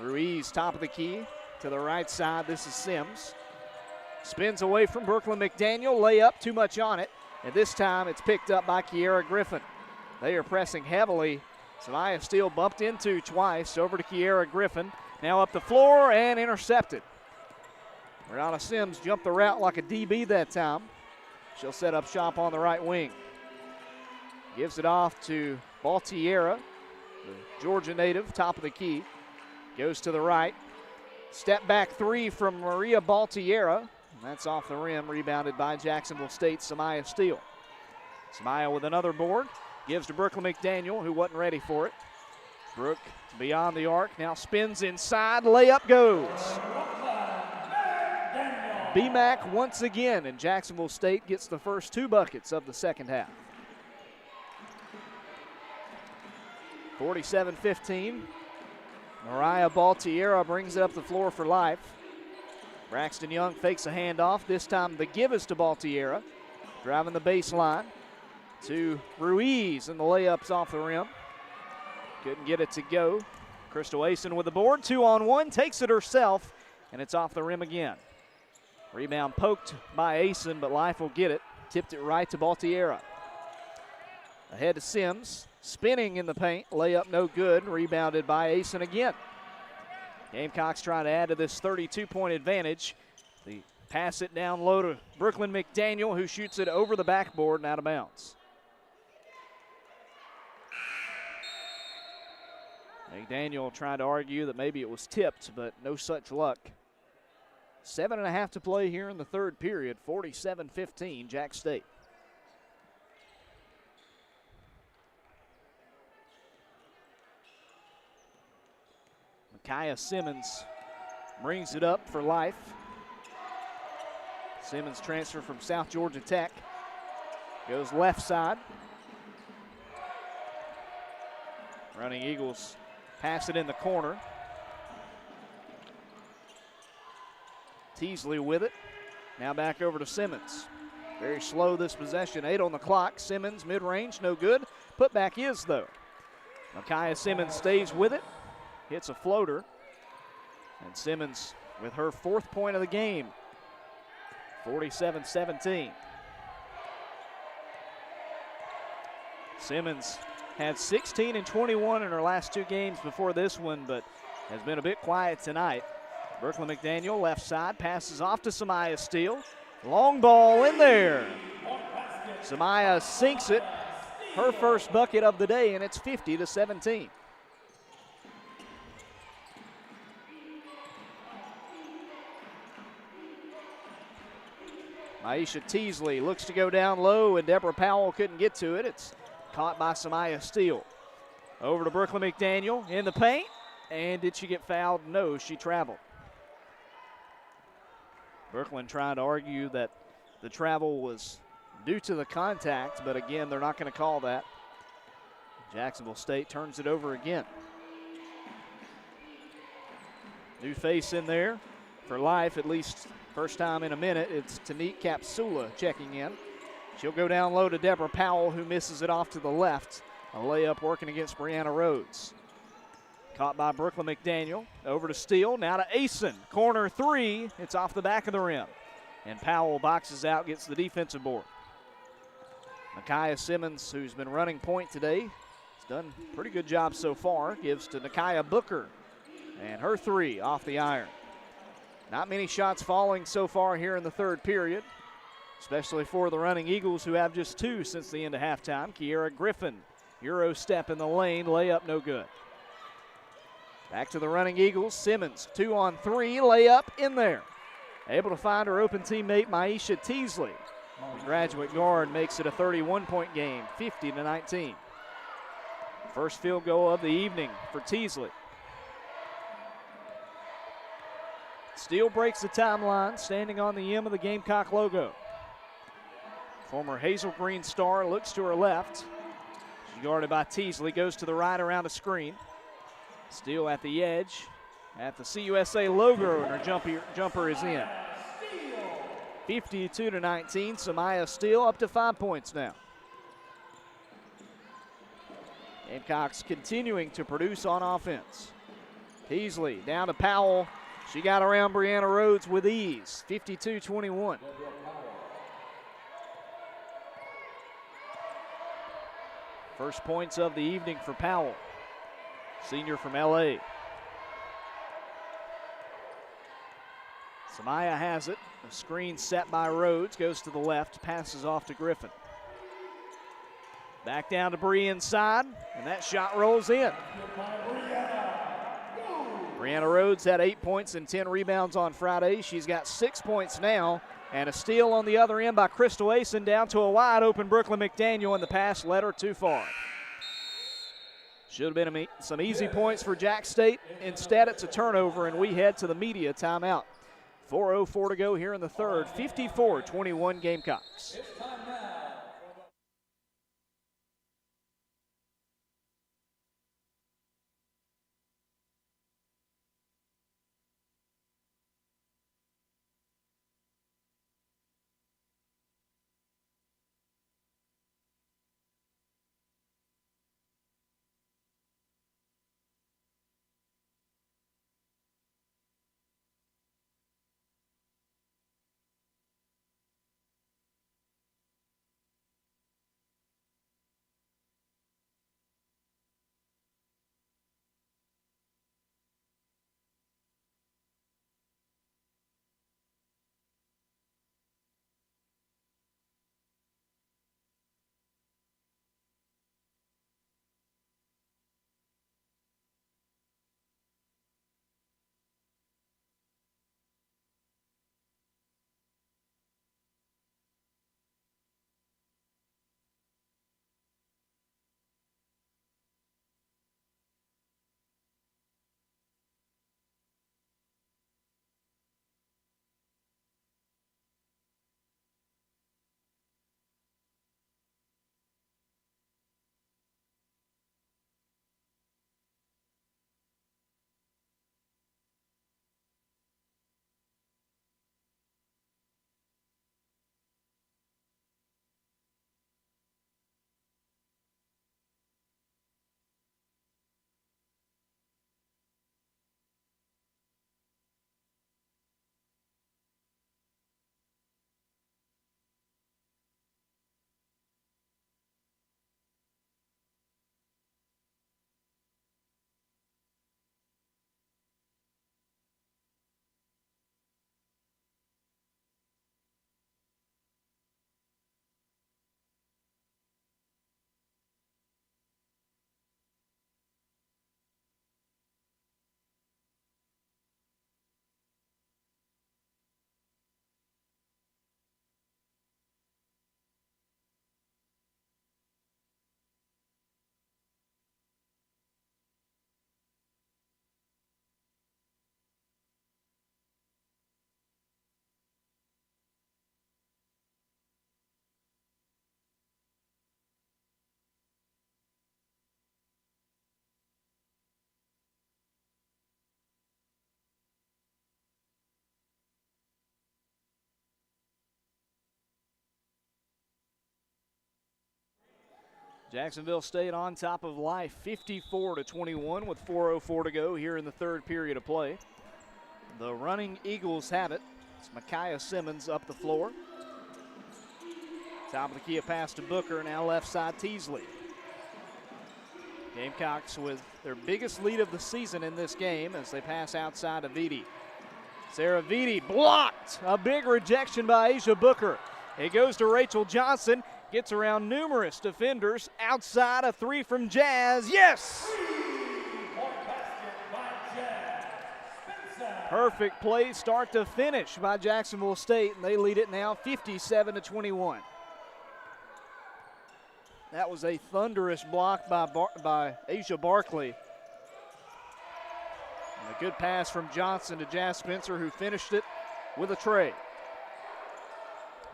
Speaker 1: Ruiz, top of the key, to the right side. This is Sims. Spins away from Brooklyn McDaniel. Layup, too much on it. And this time it's picked up by Kiera Griffin. They are pressing heavily. Samaya Steele bumped into twice. Over to Kiera Griffin. Now up the floor and intercepted. Brianna Sims jumped the route like a DB that time. She'll set up shop on the right wing. Gives it off to Baltiera, the Georgia native, top of the key. Goes to the right. Step back three from Maria Baltiera. And that's off the rim, rebounded by Jacksonville State, Samaya Steele. Samaya with another board. Gives to Brooklyn McDaniel, who wasn't ready for it. Brooke beyond the arc, now spins inside, layup goes. BMAC once again, and Jacksonville State gets the first 2 buckets of the second half. 47-15. Mariah Baltiera brings it up the floor for life. Braxton Young fakes a handoff. This time the give is to Baltiera. Driving the baseline to Ruiz, and the layup's off the rim. Couldn't get it to go. Crystal Asen with the board. 2-on-1, takes it herself, and it's off the rim again. Rebound poked by Asen, but Life will get it. Tipped it right to Baltiera. Ahead to Sims. Spinning in the paint, layup no good, rebounded by Asen again. Gamecocks trying to add to this 32-point advantage. They pass it down low to Brooklyn McDaniel, who shoots it over the backboard and out of bounds. McDaniel trying to argue that maybe it was tipped, but no such luck. 7.5 to play here in the third period, 47-15, Jack State. Kaya Simmons brings it up for Life. Simmons transfer from South Georgia Tech. Goes left side. Running Eagles pass it in the corner. Teasley with it. Now back over to Simmons. Very slow this possession. 8 on the clock. Simmons mid-range, no good. Putback is though. Micaiah Simmons stays with it. Hits a floater, and Simmons with her 4th point of the game, 47-17. Simmons had 16 and 21 in her last 2 games before this one, but has been a bit quiet tonight. Brooklyn McDaniel, left side, passes off to Samaya Steele. Long ball in there. Samaya sinks it, her first bucket of the day, and it's 50-17. Aisha Teasley looks to go down low, and Deborah Powell couldn't get to it. It's caught by Samaya Steele. Over to Brooklyn McDaniel in the paint. And did she get fouled? No, she traveled. Brooklyn trying to argue that the travel was due to the contact, but again, they're not going to call that. Jacksonville State turns it over again. New face in there for Life, at least first time in a minute. It's Tanique Capsula checking in. She'll go down low to Deborah Powell, who misses it off to the left. A layup working against Brianna Rhodes. Caught by Brooklyn McDaniel. Over to Steele, now to Asen. Corner 3, it's off the back of the rim. And Powell boxes out, gets the defensive board. Micaiah Simmons, who's been running point today, has done a pretty good job so far. Gives to Nakia Booker. And her 3 off the iron. Not many shots falling so far here in the third period, especially for the running Eagles, who have just 2 since the end of halftime. Kiera Griffin, Euro step in the lane, layup no good. Back to the running Eagles. Simmons, 2-on-3, layup in there. Able to find her open teammate, Maisha Teasley. The graduate guard makes it a 31-point game, 50-19. First field goal of the evening for Teasley. Steele breaks the timeline, standing on the M of the Gamecock logo. Former Hazel Green star looks to her left. She's guarded by Teasley, goes to the right around a screen. Steele at the edge, at the CUSA logo, and her jumper is in. 52-19, Samaya Steele up to 5 points now. Gamecocks continuing to produce on offense. Teasley down to Powell. She got around Brianna Rhodes with ease, 52-21. First points of the evening for Powell, senior from LA. Samaya has it. A screen set by Rhodes, goes to the left, passes off to Griffin. Back down to Bree inside, and that shot rolls in. Brianna Rhodes had 8 points and 10 rebounds on Friday. She's got 6 points now, and a steal on the other end by Crystal Asen down to a wide open Brooklyn McDaniel, and the pass led her too far. Should have been some easy points for Jack State. Instead, it's a turnover, and we head to the media timeout. 4:04 to go here in the third, 54-21 Gamecocks. Jacksonville State on top of life, 54-21 with 4:04 to go here in the third period of play. The running Eagles have it. It's Micaiah Simmons up the floor. Top of the key, a pass to Booker, now left side Teasley. Gamecocks with their biggest lead of the season in this game as they pass outside of Edie. Saravidi blocked. A big rejection by Asia Booker. It goes to Rachel Johnson. Gets around numerous defenders. Outside, a three from Jazz. Yes! Perfect play start to finish by Jacksonville State, and they lead it now 57-21. That was a thunderous block by Asia Barkley. And a good pass from Johnson to Jazz Spencer, who finished it with a tray.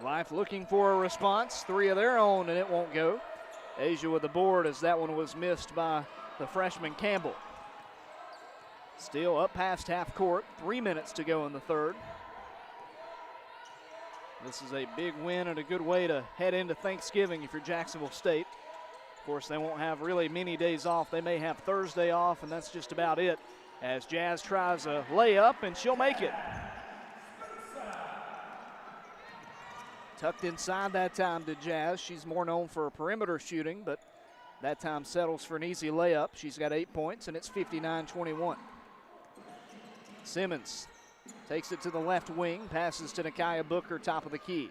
Speaker 1: Life looking for a response. Three of their own, and it won't go. Asia with the board as that one was missed by the freshman Campbell. Still up past half court. 3 minutes to go in the third. This is a big win and a good way to head into Thanksgiving if you're Jacksonville State. Of course, they won't have really many days off. They may have Thursday off, and that's just about it, as Jazz tries a layup, and she'll make it. Tucked inside that time to Jazz. She's more known for perimeter shooting, but that time settles for an easy layup. She's got 8 points, and it's 59-21. Simmons takes it to the left wing, passes to Nakia Booker, top of the key.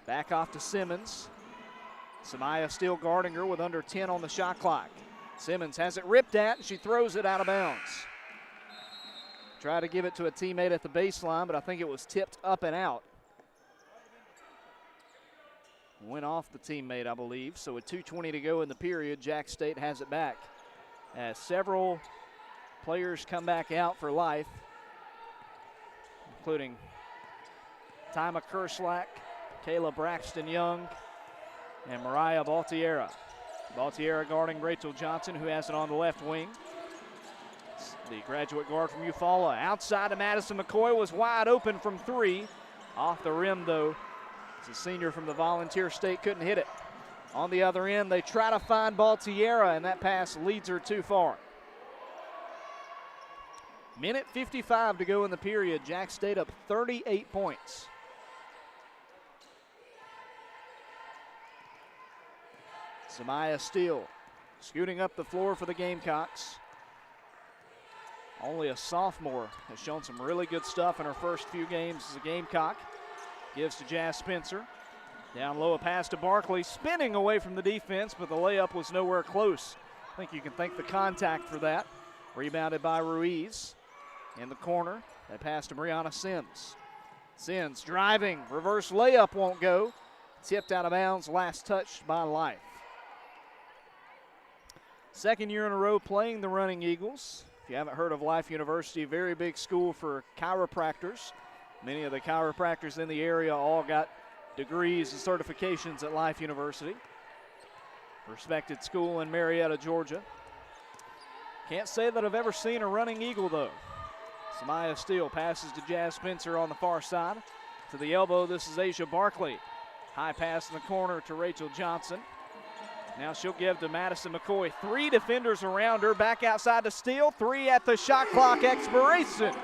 Speaker 1: Back off to Simmons. Samaya still guarding her with under 10 on the shot clock. Simmons has it ripped at, and she throws it out of bounds. Tried to give it to a teammate at the baseline, but I think it was tipped up and out. Went off the teammate, I believe. So with 2:20 to go in the period, Jack State has it back. As several players come back out for Life, including Tyma Kerslack, Kayla Braxton Young, and Mariah Baltiera. Baltiera guarding Rachel Johnson, who has it on the left wing. The graduate guard from Eufaula. Outside to Madison McCoy, was wide open from three. Off the rim, though. The senior from the Volunteer State couldn't hit it. On the other end, they try to find Baltiera, and that pass leads her too far. Minute 55 to go in the period. Jack State up 38 points. Samaya Steele scooting up the floor for the Gamecocks. Only a sophomore, has shown some really good stuff in her first few games as a Gamecock. Gives to Jazz Spencer. Down low, a pass to Barkley, spinning away from the defense, but the layup was nowhere close. I think you can thank the contact for that. Rebounded by Ruiz. In the corner, they pass to Brianna Sims. Sims driving, reverse layup won't go. Tipped out of bounds, last touched by Life. Second year in a row playing the Running Eagles. If you haven't heard of Life University, very big school for chiropractors. Many of the chiropractors in the area all got degrees and certifications at Life University. Respected school in Marietta, Georgia. Can't say that I've ever seen a Running Eagle, though. Samaya Steele passes to Jazz Spencer on the far side. To the elbow, this is Asia Barkley. High pass in the corner to Rachel Johnson. Now she'll give to Madison McCoy. Three defenders around her. Back outside to Steele. Three at the shot clock expiration.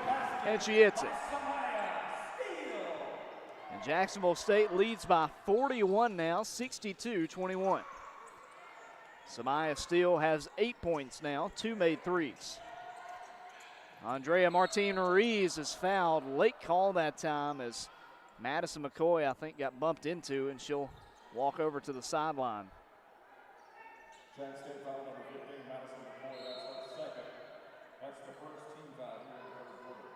Speaker 1: And she hits it. And Jacksonville State leads by 41 now, 62-21. Samaya Steele has 8 points now, 2 made threes. Andrea Martin Ruiz is fouled. Late call that time as Madison McCoy, I think, got bumped into, and she'll walk over to the sideline.
Speaker 2: Jack State foul number 15, Madison McCoy. That's her second. That's the first team foul here in the third quarter.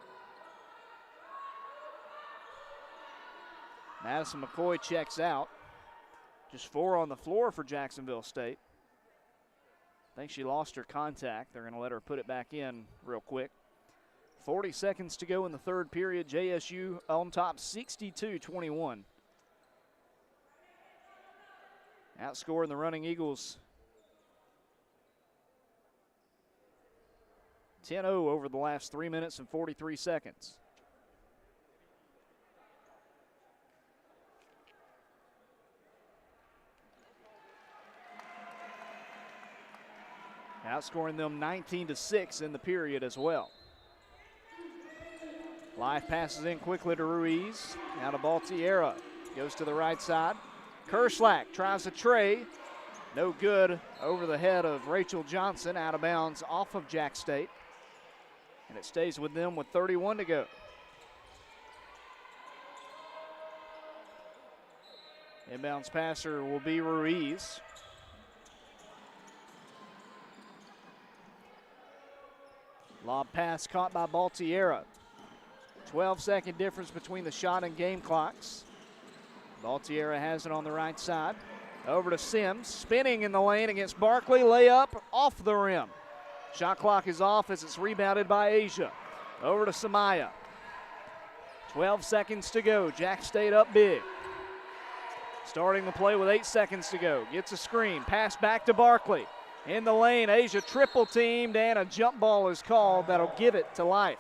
Speaker 1: Madison McCoy checks out. Just 4 on the floor for Jacksonville State. I think she lost her contact. They're going to let her put it back in real quick. 40 seconds to go in the third period. JSU on top 62-21. Outscoring the Running Eagles 10-0 over the last 3 minutes and 43 seconds. Outscoring them 19-6 in the period as well. Life passes in quickly to Ruiz. Now to Baltiera. Goes to the right side. Kerslack tries a tray. No good over the head of Rachel Johnson. Out of bounds off of Jack State. And it stays with them with 31 to go. Inbounds passer will be Ruiz. Lob pass caught by Baltiera. 12-second difference between the shot and game clocks. Baltiera has it on the right side. Over to Sims, spinning in the lane against Barkley. Layup off the rim. Shot clock is off as it's rebounded by Asia. Over to Samaya. 12 seconds to go. Jack State up big. Starting the play with 8 seconds to go. Gets a screen. Pass back to Barkley. In the lane, Asia triple teamed, and a jump ball is called. That'll give it to Life.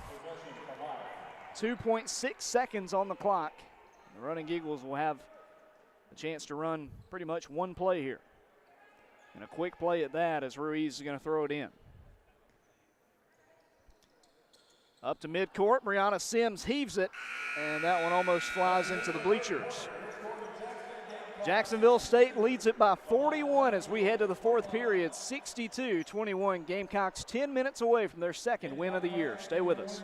Speaker 1: 2.6 seconds on the clock. The Running Eagles will have a chance to run pretty much one play here. And a quick play at that as Ruiz is going to throw it in. Up to midcourt, Brianna Sims heaves it, and that one almost flies into the bleachers. Jacksonville State leads it by 41 as we head to the fourth period, 62-21. Gamecocks 10 minutes away from their second win of the year. Stay with us.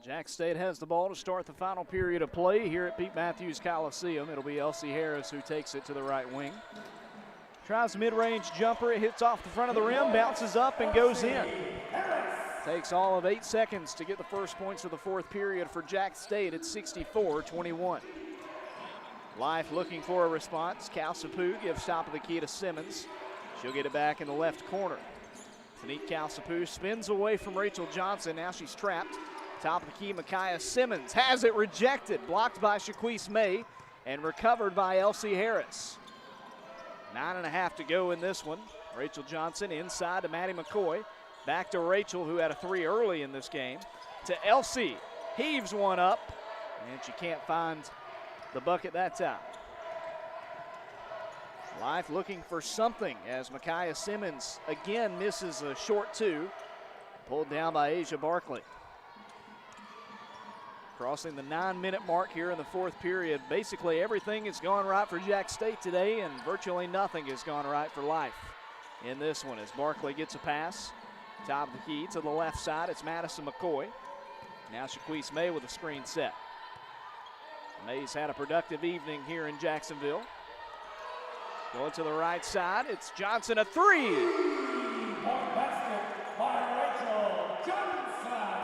Speaker 1: Jack State has the ball to start the final period of play here at Pete Matthews Coliseum. It'll be Elsie Harris who takes it to the right wing. Tries a mid-range jumper. It hits off the front of the rim, bounces up, and goes in. Takes all of 8 seconds to get the first points of the fourth period for Jack State at 64-21. Life looking for a response. Calsapu gives top of the key to Simmons. She'll get it back in the left corner. Tanique Calsapu spins away from Rachel Johnson. Now she's trapped. Top of the key, Micaiah Simmons has it rejected. Blocked by Shaquise May and recovered by Elsie Harris. 9.5 to go in this one. Rachel Johnson inside to Maddie McCoy. Back to Rachel, who had a 3 early in this game. To Elsie, heaves one up, and she can't find the bucket that time. Life looking for something as Micaiah Simmons again misses a short two. Pulled down by Asia Barkley. Crossing the 9-minute mark here in the fourth period. Basically everything has gone right for Jack State today, and virtually nothing has gone right for Life in this one as Barkley gets a pass. Top of the key to the left side, it's Madison McCoy. Now Shaquise May with a screen set. May's had a productive evening here in Jacksonville. Going to the right side, it's Johnson, a three.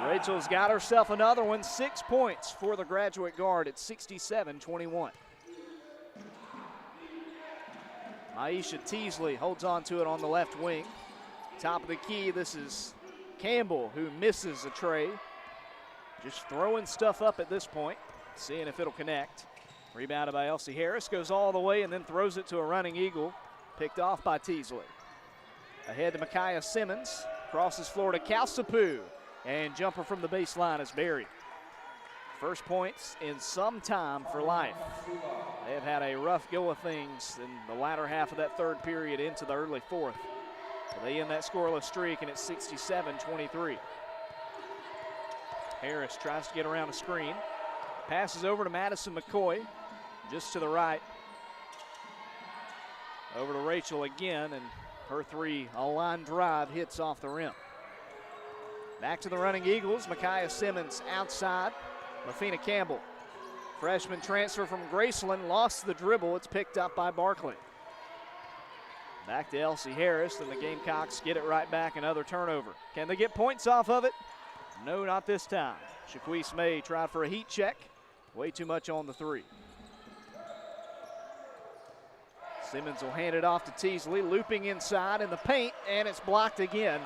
Speaker 1: Rachel's got herself another one, 6 points for the graduate guard at 67-21. Aisha Teasley holds on to it on the left wing. Top of the key, this is Campbell who misses a tray. Just throwing stuff up at this point, seeing if it'll connect. Rebounded by Elsie Harris, goes all the way and then throws it to a running eagle. Picked off by Teasley. Ahead to Micaiah Simmons, crosses floor to Calsapu. And jumper from the baseline is buried. First points in some time for Life. They have had a rough go of things in the latter half of that third period into the early fourth. So they end that scoreless streak, and it's 67-23. Harris tries to get around a screen. Passes over to Madison McCoy, just to the right. Over to Rachel again, and her three, a line drive, hits off the rim. Back to the running Eagles, Micaiah Simmons outside. Lafina Campbell, freshman transfer from Graceland, lost the dribble. It's picked up by Barkley. Back to Elsie Harris, and the Gamecocks get it right back, another turnover. Can they get points off of it? No, not this time. Shaquise May tried for a heat check. Way too much on the three. Simmons will hand it off to Teasley, looping inside in the paint, and it's blocked again.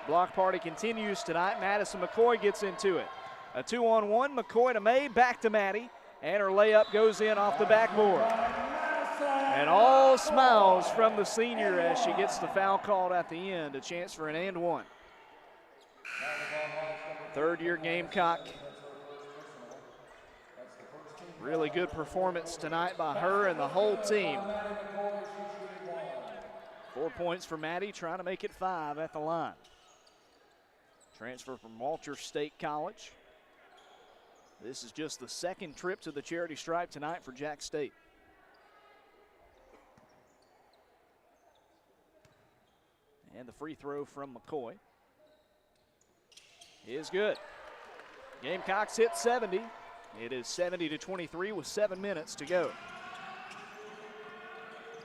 Speaker 1: Block party continues tonight. Madison McCoy gets into it. A 2-on-1, McCoy to May, back to Maddie, and her layup goes in off the backboard. And all smiles from the senior as she gets the foul called at the end. A chance for an and one. Third-year Gamecock. Really good performance tonight by her and the whole team. 4 points for Maddie, trying to make it 5 at the line. Transfer from Walter State College. This is just the second trip to the charity stripe tonight for Jack State. And the free throw from McCoy is good. Gamecocks hit 70. It is 70-23 with 7 minutes to go.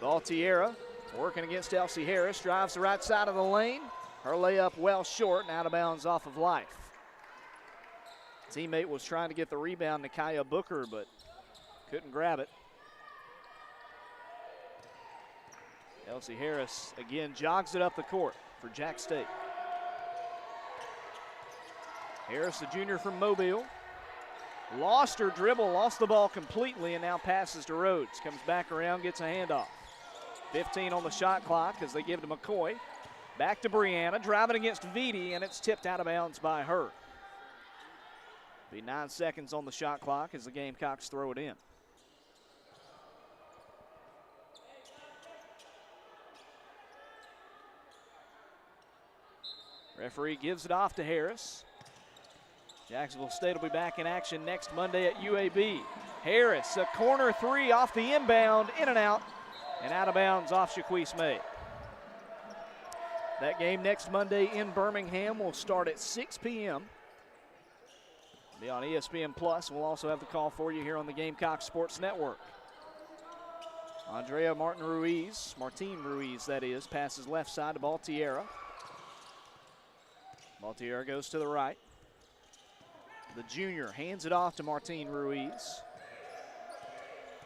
Speaker 1: Baltiera working against Elsie Harris, drives the right side of the lane. Her layup well short and out of bounds off of Life. Teammate was trying to get the rebound, Nakia Booker, but couldn't grab it. Elsie Harris again jogs it up the court for Jack State. Harris, the junior from Mobile, lost her dribble, lost the ball completely, and now passes to Rhodes. Comes back around, gets a handoff. 15 on the shot clock as they give to McCoy. Back to Brianna, driving against Vitti, and it's tipped out of bounds by her. Be 9 seconds on the shot clock as the Gamecocks throw it in. Referee gives it off to Harris. Jacksonville State will be back in action next Monday at UAB. Harris, a corner three off the inbound, in and out of bounds off Shaquise May. That game next Monday in Birmingham will start at 6 p.m. Be on ESPN Plus. We'll also have the call for you here on the Gamecock Sports Network. Martine Ruiz, that is, passes left side to Baltiera. Baltiera goes to the right. The junior hands it off to Martine Ruiz.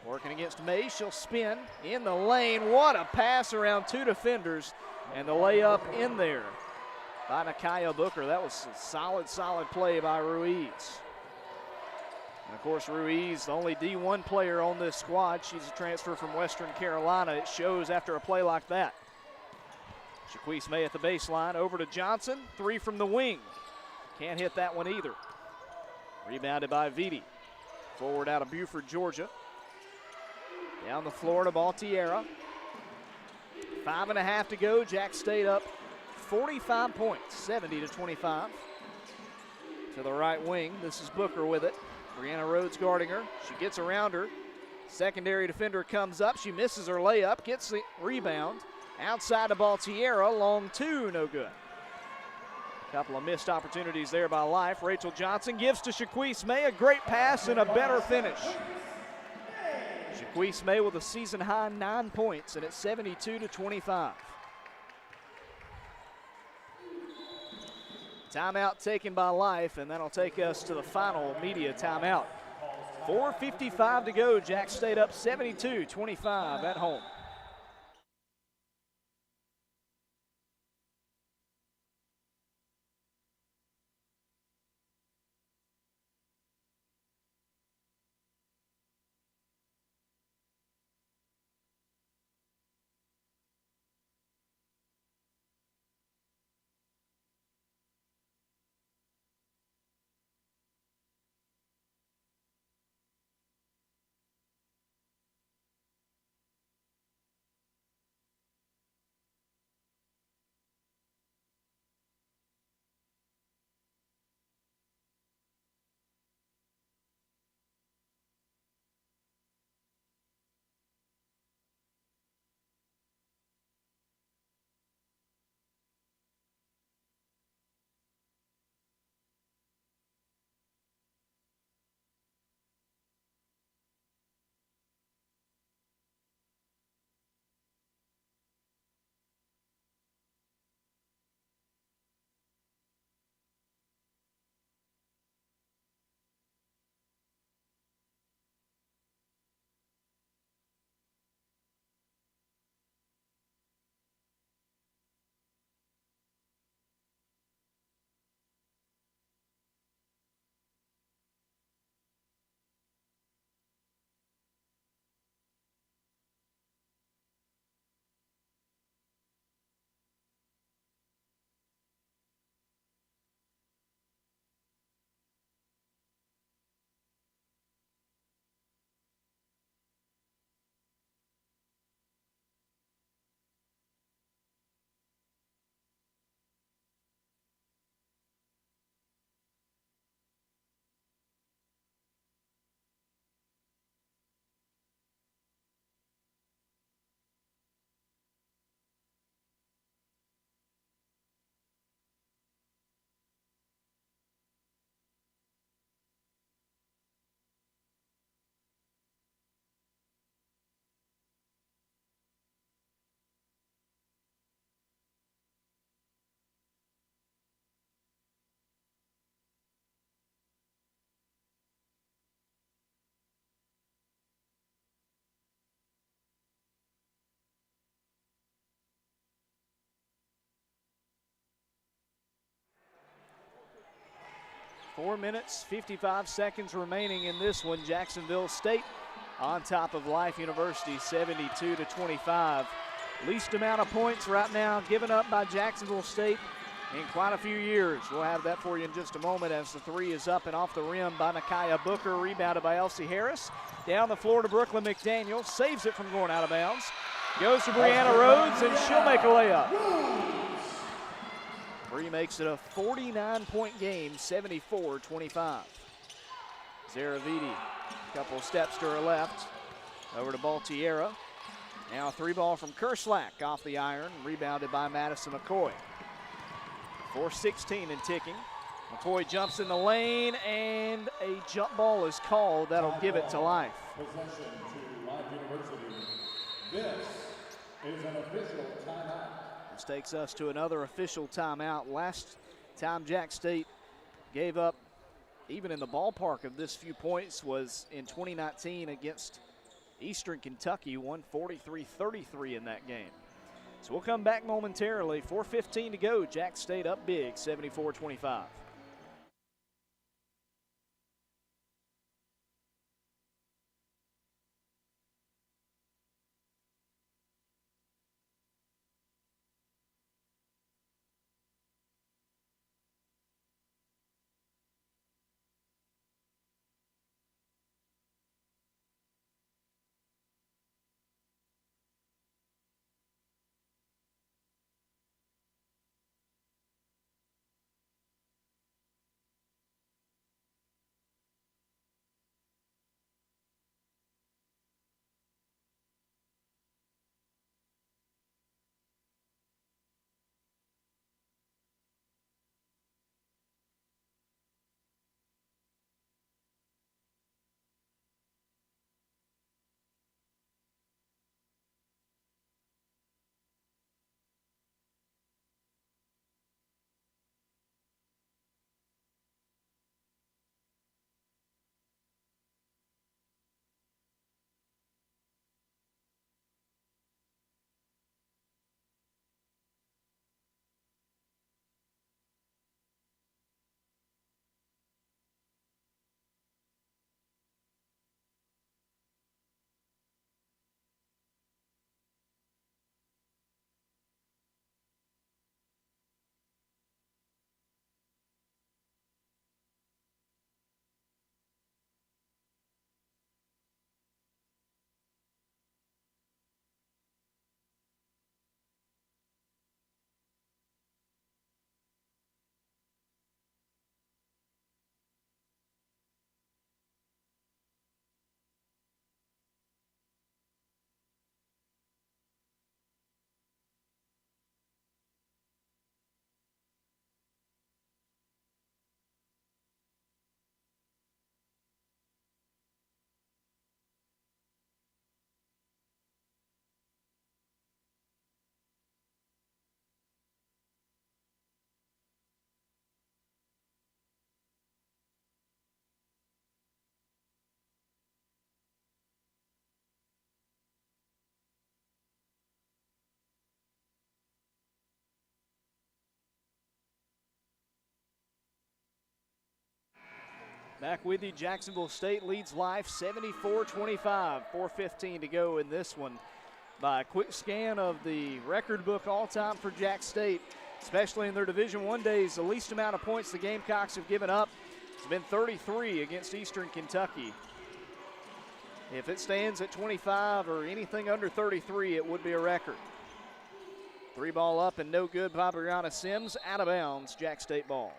Speaker 1: Working against May, she'll spin in the lane. What a pass around two defenders, and the layup in there by Nakia Booker. That was a solid play by Ruiz. And of course, Ruiz, the only D1 player on this squad. She's a transfer from Western Carolina. It shows after a play like that. Shaquise May at the baseline, over to Johnson. Three from the wing. Can't hit that one either. Rebounded by Vitti. Forward out of Buford, Georgia. Down the floor to Baltiera. 5.5 to go. Jack State up 45 points, 70-25. To the right wing, this is Booker with it. Brianna Rhodes guarding her. She gets around her. Secondary defender comes up. She misses her layup, gets the rebound. Outside to Baltiera, long two, no good. Couple of missed opportunities there by Life. Rachel Johnson gives to Shaquise May, a great pass and a better finish. Shaquise May with a season-high 9 points, and it's 72-25. Timeout taken by Life, and that'll take us to the final media timeout. 4:55 to go. Jack State up 72-25 at home. Four minutes, 55 seconds remaining in this one. Jacksonville State on top of Life University, 72-25. Least amount of points right now given up by Jacksonville State in quite a few years. We'll have that for you in just a moment as the three is up and off the rim by Nakia Booker, rebounded by Elsie Harris. Down the floor to Brooklyn McDaniel, saves it from going out of bounds. Goes to Brianna Rhodes, and she'll make a layup. Bree makes it a 49-point game, 74-25. Zaravidi, a couple steps to her left, over to Baltiera. Now a three ball from Kerslack off the iron, rebounded by Madison McCoy. 4:16 and ticking. McCoy jumps in the lane, and a jump ball is called. That'll give it to Life.
Speaker 2: Possession to Life University. This is an official timeout.
Speaker 1: This takes us to another official timeout. Last time Jack State gave up, even in the ballpark of this few points, was in 2019 against Eastern Kentucky, won 43-33 in that game. So we'll come back momentarily. 4:15 to go. Jack State up big, 74-25. Back with you. Jacksonville State leads Life 74-25. 4:15 to go in this one. By a quick scan of the record book all-time for Jack State, especially in their Division I days, the least amount of points the Gamecocks have given up has been 33 against Eastern Kentucky. If it stands at 25 or anything under 33, it would be a record. 3 ball up and no good by Brianna Sims. Out of bounds, Jack State ball.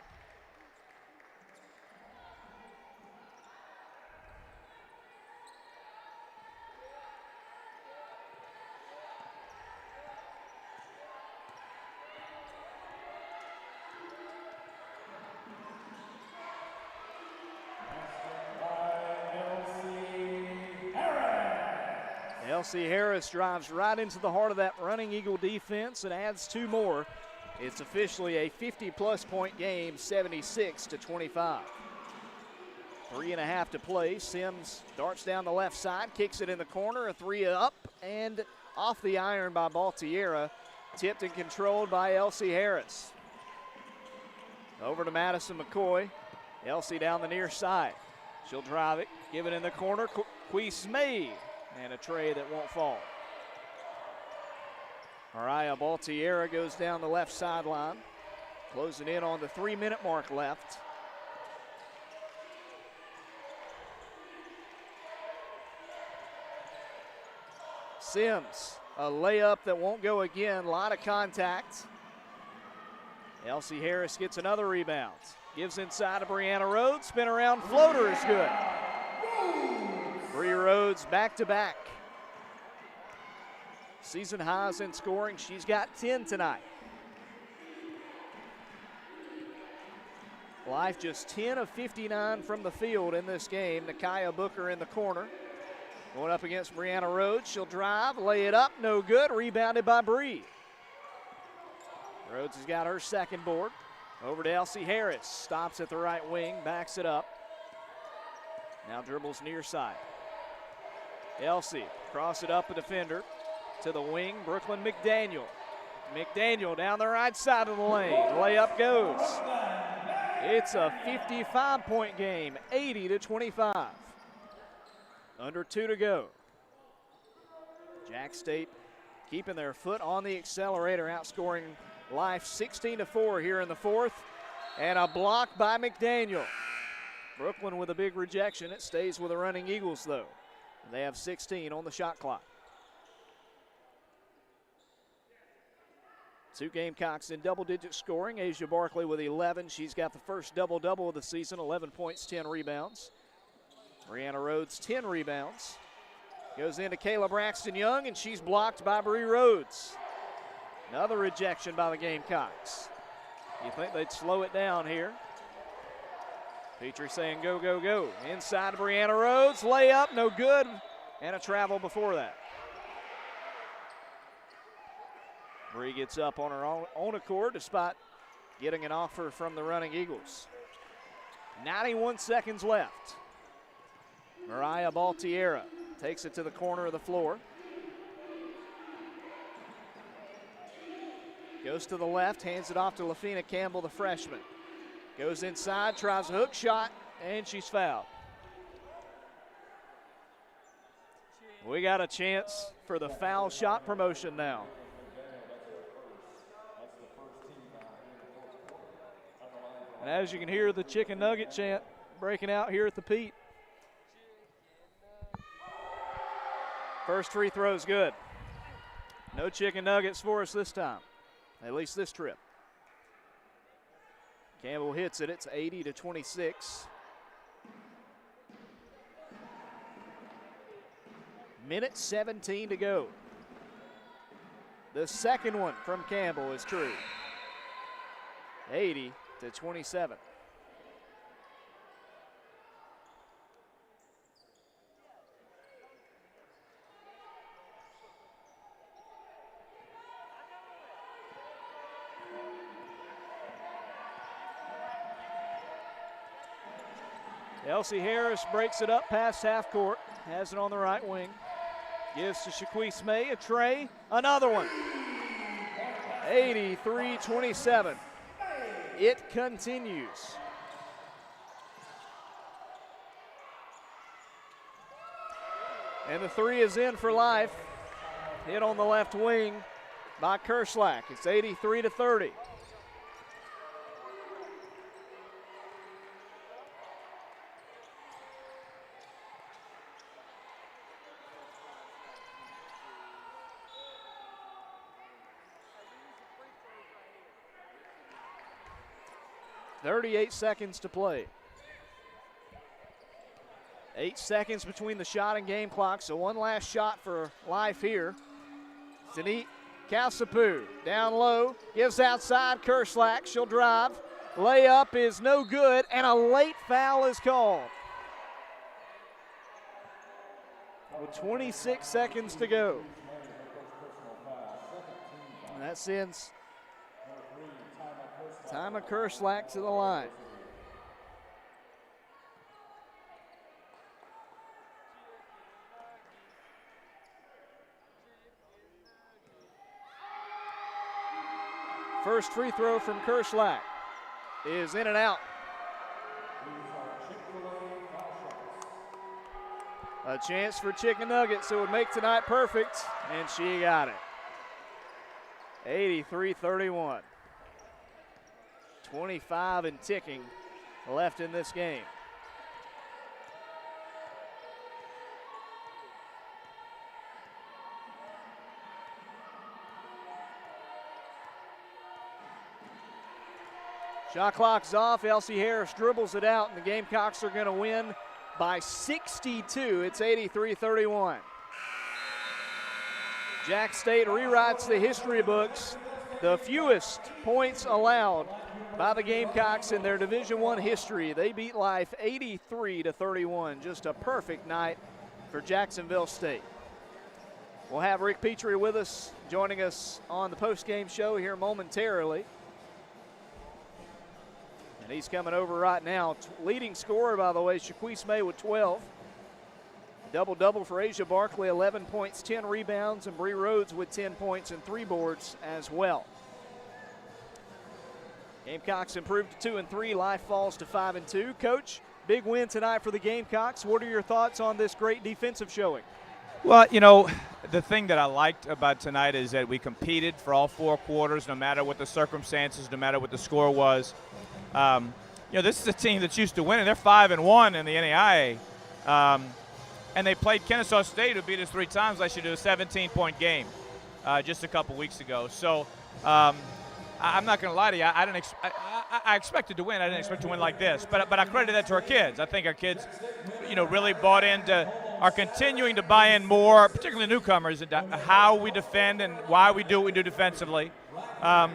Speaker 1: Elsie Harris drives right into the heart of that running Eagle defense and adds 2 more. It's officially a 50-plus point game, 76-25. 3.5 to play. Sims darts down the left side, kicks it in the corner, a 3 up and off the iron by Baltiera. Tipped and controlled by Elsie Harris. Over to Madison McCoy. Elsie down the near side. She'll drive it, give it in the corner. Queese-May. And a tray that won't fall. Mariah Baltiera goes down the left sideline. Closing in on the 3-minute mark left. Sims, a layup that won't go again. A lot of contact. Elsie Harris gets another rebound. Gives inside to Brianna Rhodes. Spin around floater is good. 3 Rhodes back-to-back. Season highs in scoring. She's got 10 tonight. Life just 10 of 59 from the field in this game. Nakia Booker in the corner. Going up against Brianna Rhodes. She'll drive, lay it up, no good. Rebounded by Bree. Rhodes has got her second board. Over to Elsie Harris. Stops at the right wing, backs it up. Now dribbles near side. Elsie, cross it up a defender to the wing, Brooklyn McDaniel. McDaniel down the right side of the lane, layup goes. It's a 55-point game, 80-25. Under 2 to go. Jack State keeping their foot on the accelerator, outscoring Life 16-4 here in the 4th. And a block by McDaniel. Brooklyn with a big rejection. It stays with the running Eagles, though. They have 16 on the shot clock. 2 Gamecocks in double-digit scoring. Asia Barkley with 11. She's got the first double-double of the season, 11 points, 10 rebounds. Brianna Rhodes, 10 rebounds. Goes into Kayla Braxton-Young, and she's blocked by Bree Rhodes. Another rejection by the Gamecocks. You think they'd slow it down here? Petrie saying go, go, go. Inside to Brianna Rhodes, layup, no good, and a travel before that. Bree gets up on her own accord despite getting an offer from the running Eagles. 91 seconds left. Mariah Baltiera takes it to the corner of the floor. Goes to the left, hands it off to Lafina Campbell, the freshman. Goes inside, tries a hook shot, and she's fouled. We got a chance for the foul shot promotion now. And as you can hear the chicken nugget chant breaking out here at the Pete. First free throw's good. No chicken nuggets for us this time, at least this trip. Campbell hits it. It's 80-26. Minute 17 to go. The second one from Campbell is true. 80-27. Elsie Harris breaks it up past half court, has it on the right wing. Gives to Shaquise-May, a tray, another one. 83-27. It continues. And the three is in for Life. Hit on the left wing by Kerslack. It's 83-30. .38 seconds to play. 8 seconds between the shot and game clock, so one last shot for Life here. Zanit Kalsapu down low, gives outside Kerslack. She'll drive. Layup is no good, and a late foul is called. With 26 seconds to go. And that sends Tyma Kerslack to the line. First free throw from Kerslack is in and out. A chance for Chicken Nuggets that would make tonight perfect, and she got it. 83-31. 25 and ticking left in this game. Shot clock's off. Elsie Harris dribbles it out, and the Gamecocks are going to win by 62. It's 83-31. Jack State rewrites the history books. The fewest points allowed by the Gamecocks in their Division I history. They beat Life 83-31. Just a perfect night for Jacksonville State. We'll have Rick Petrie with us, joining us on the postgame show here momentarily. And he's coming over right now. Leading scorer, by the way, Shaquise May with 12. Double-double for Asia Barkley, 11 points, 10 rebounds, and Bree Rhodes with 10 points and 3 boards as well. Gamecocks improved to 2-3. Life falls to 5-2. Coach, big win tonight for the Gamecocks. What are your thoughts on this great defensive showing?
Speaker 3: Well, you know, the thing that I liked about tonight is that we competed for all 4 quarters, no matter what the circumstances, no matter what the score was. You know, this is a team that's used to winning. They're 5-1 in the NAIA. And they played Kennesaw State, who beat us 3 times last year, to a 17-point game just a couple weeks ago. So I'm not going to lie to you. I expected to win. I didn't expect to win like this. But I credit that to our kids. I think our kids, you know, really bought into, are continuing to buy in more, particularly newcomers, into how we defend and why we do what we do defensively. I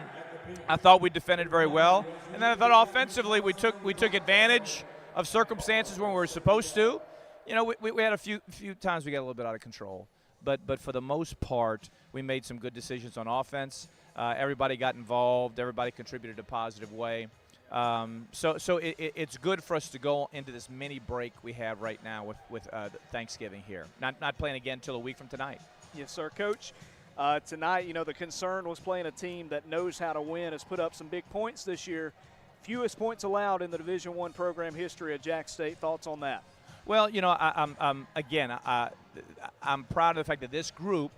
Speaker 3: thought we defended very well. And then I thought offensively we took advantage of circumstances when we were supposed to. You know, we had a few times we got a little bit out of control. But for the most part, we made some good decisions on offense. Everybody got involved. Everybody contributed a positive way. So it's good for us to go into this mini break we have right now with Thanksgiving here. Not playing again until a week from tonight.
Speaker 1: Yes, sir, Coach. Tonight, you know, the concern was playing a team that knows how to win, has put up some big points this year. Fewest points allowed in the Division I program history at Jack State. Thoughts on that?
Speaker 3: Well, you know, I'm proud of the fact that this group,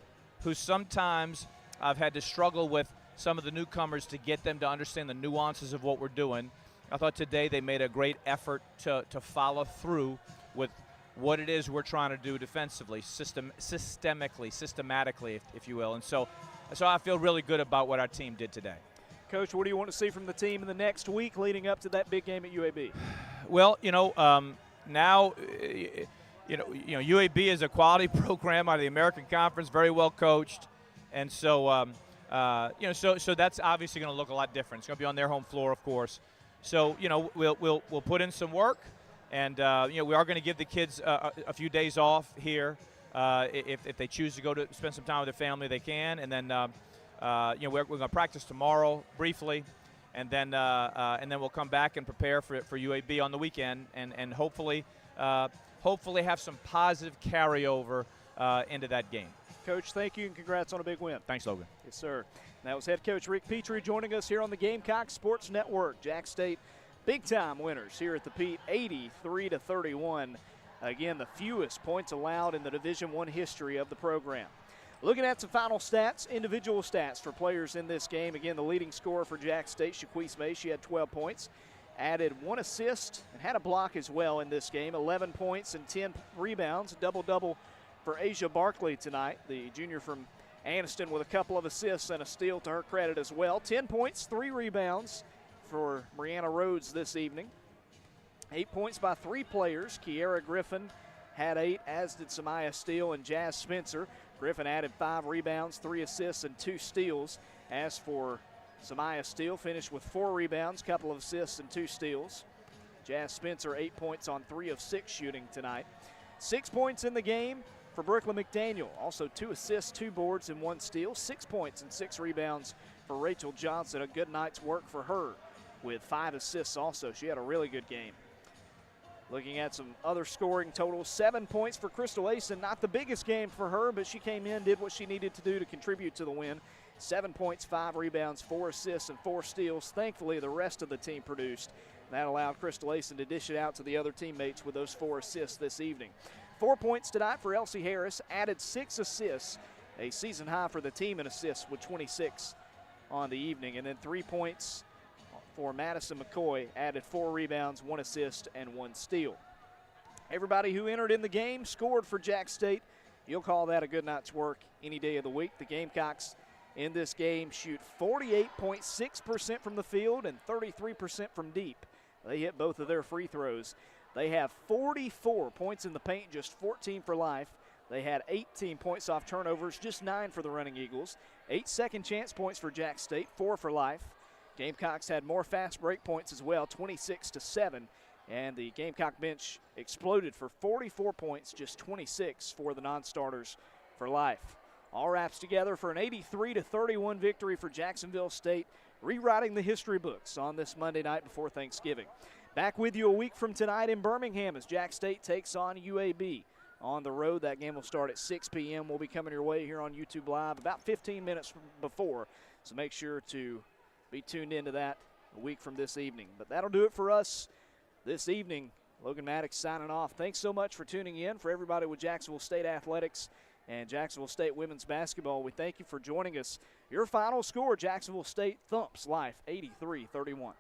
Speaker 3: who sometimes I've had to struggle with some of the newcomers to get them to understand the nuances of what we're doing, I thought today they made a great effort to follow through with what it is we're trying to do defensively, systematically, if you will. And so I feel really good about what our team did today.
Speaker 1: Coach, what do you want to see from the team in the next week leading up to that big game at UAB?
Speaker 3: Well, you know, now, you know, UAB is a quality program out of the American Conference, very well coached, and so you know, so that's obviously going to look a lot different. It's going to be on their home floor, of course. So you know, we'll put in some work, and you know, we are going to give the kids a few days off here. If they choose to go to spend some time with their family, they can, and then you know, we're going to practice tomorrow briefly. And then we'll come back and prepare for UAB on the weekend, and hopefully have some positive carryover into that game.
Speaker 1: Coach, thank you and congrats on a big win.
Speaker 3: Thanks, Logan.
Speaker 1: Yes, sir. And that was head coach Rick Petrie joining us here on the Gamecock Sports Network. Jack State big-time winners here at the Pete, 83-31 Again, the fewest points allowed in the Division I history of the program. Looking at some final stats, individual stats for players in this game. Again, the leading scorer for Jack State, Shaquise May, she had 12 points. Added 1 assist and had a block as well in this game. 11 points and 10 rebounds. A double-double for Asia Barkley tonight, the junior from Anniston, with a couple of assists and a steal to her credit as well. 10 points, 3 rebounds for Brianna Rhodes this evening. 8 points by 3 players. Kiera Griffin had 8, as did Samaya Steele and Jazz Spencer. Griffin added 5 rebounds, 3 assists, and 2 steals. As for Samaya Steele, finished with 4 rebounds, couple of assists, and 2 steals. Jazz Spencer, 8 points on 3 of 6 shooting tonight. 6 points in the game for Brooklyn McDaniel. Also 2 assists, 2 boards, and 1 steal. 6 points and 6 rebounds for Rachel Johnson. A good night's work for her with 5 assists also. She had a really good game. Looking at some other scoring totals, 7 points for Crystal Asen. Not the biggest game for her, but she came in, did what she needed to do to contribute to the win. 7 points, 5 rebounds, 4 assists, and 4 steals. Thankfully, the rest of the team produced. That allowed Crystal Asen to dish it out to the other teammates with those 4 assists this evening. 4 points tonight for Elsie Harris, added 6 assists, a season high for the team in assists with 26 on the evening. And then 3 points for Madison McCoy, added 4 rebounds, 1 assist, and 1 steal. Everybody who entered in the game scored for Jack State. You'll call that a good night's work any day of the week. The Gamecocks in this game shoot 48.6% from the field and 33% from deep. They hit both of their free throws. They have 44 points in the paint, just 14 for life. They had 18 points off turnovers, just 9 for the Running Eagles. 8 second chance points for Jack State, 4 for life. Gamecocks had more fast break points as well, 26-7. And the Gamecock bench exploded for 44 points, just 26 for the non-starters for life. All wraps together for an 83-31 victory for Jacksonville State, rewriting the history books on this Monday night before Thanksgiving. Back with you a week from tonight in Birmingham as Jack State takes on UAB on the road. That game will start at 6 p.m. We'll be coming your way here on YouTube Live about 15 minutes before, so make sure to be tuned into that a week from this evening. But that'll do it for us this evening. Logan Maddox signing off. Thanks so much for tuning in. For everybody with Jacksonville State Athletics and Jacksonville State Women's Basketball, we thank you for joining us. Your final score, Jacksonville State thumps Life 83-31.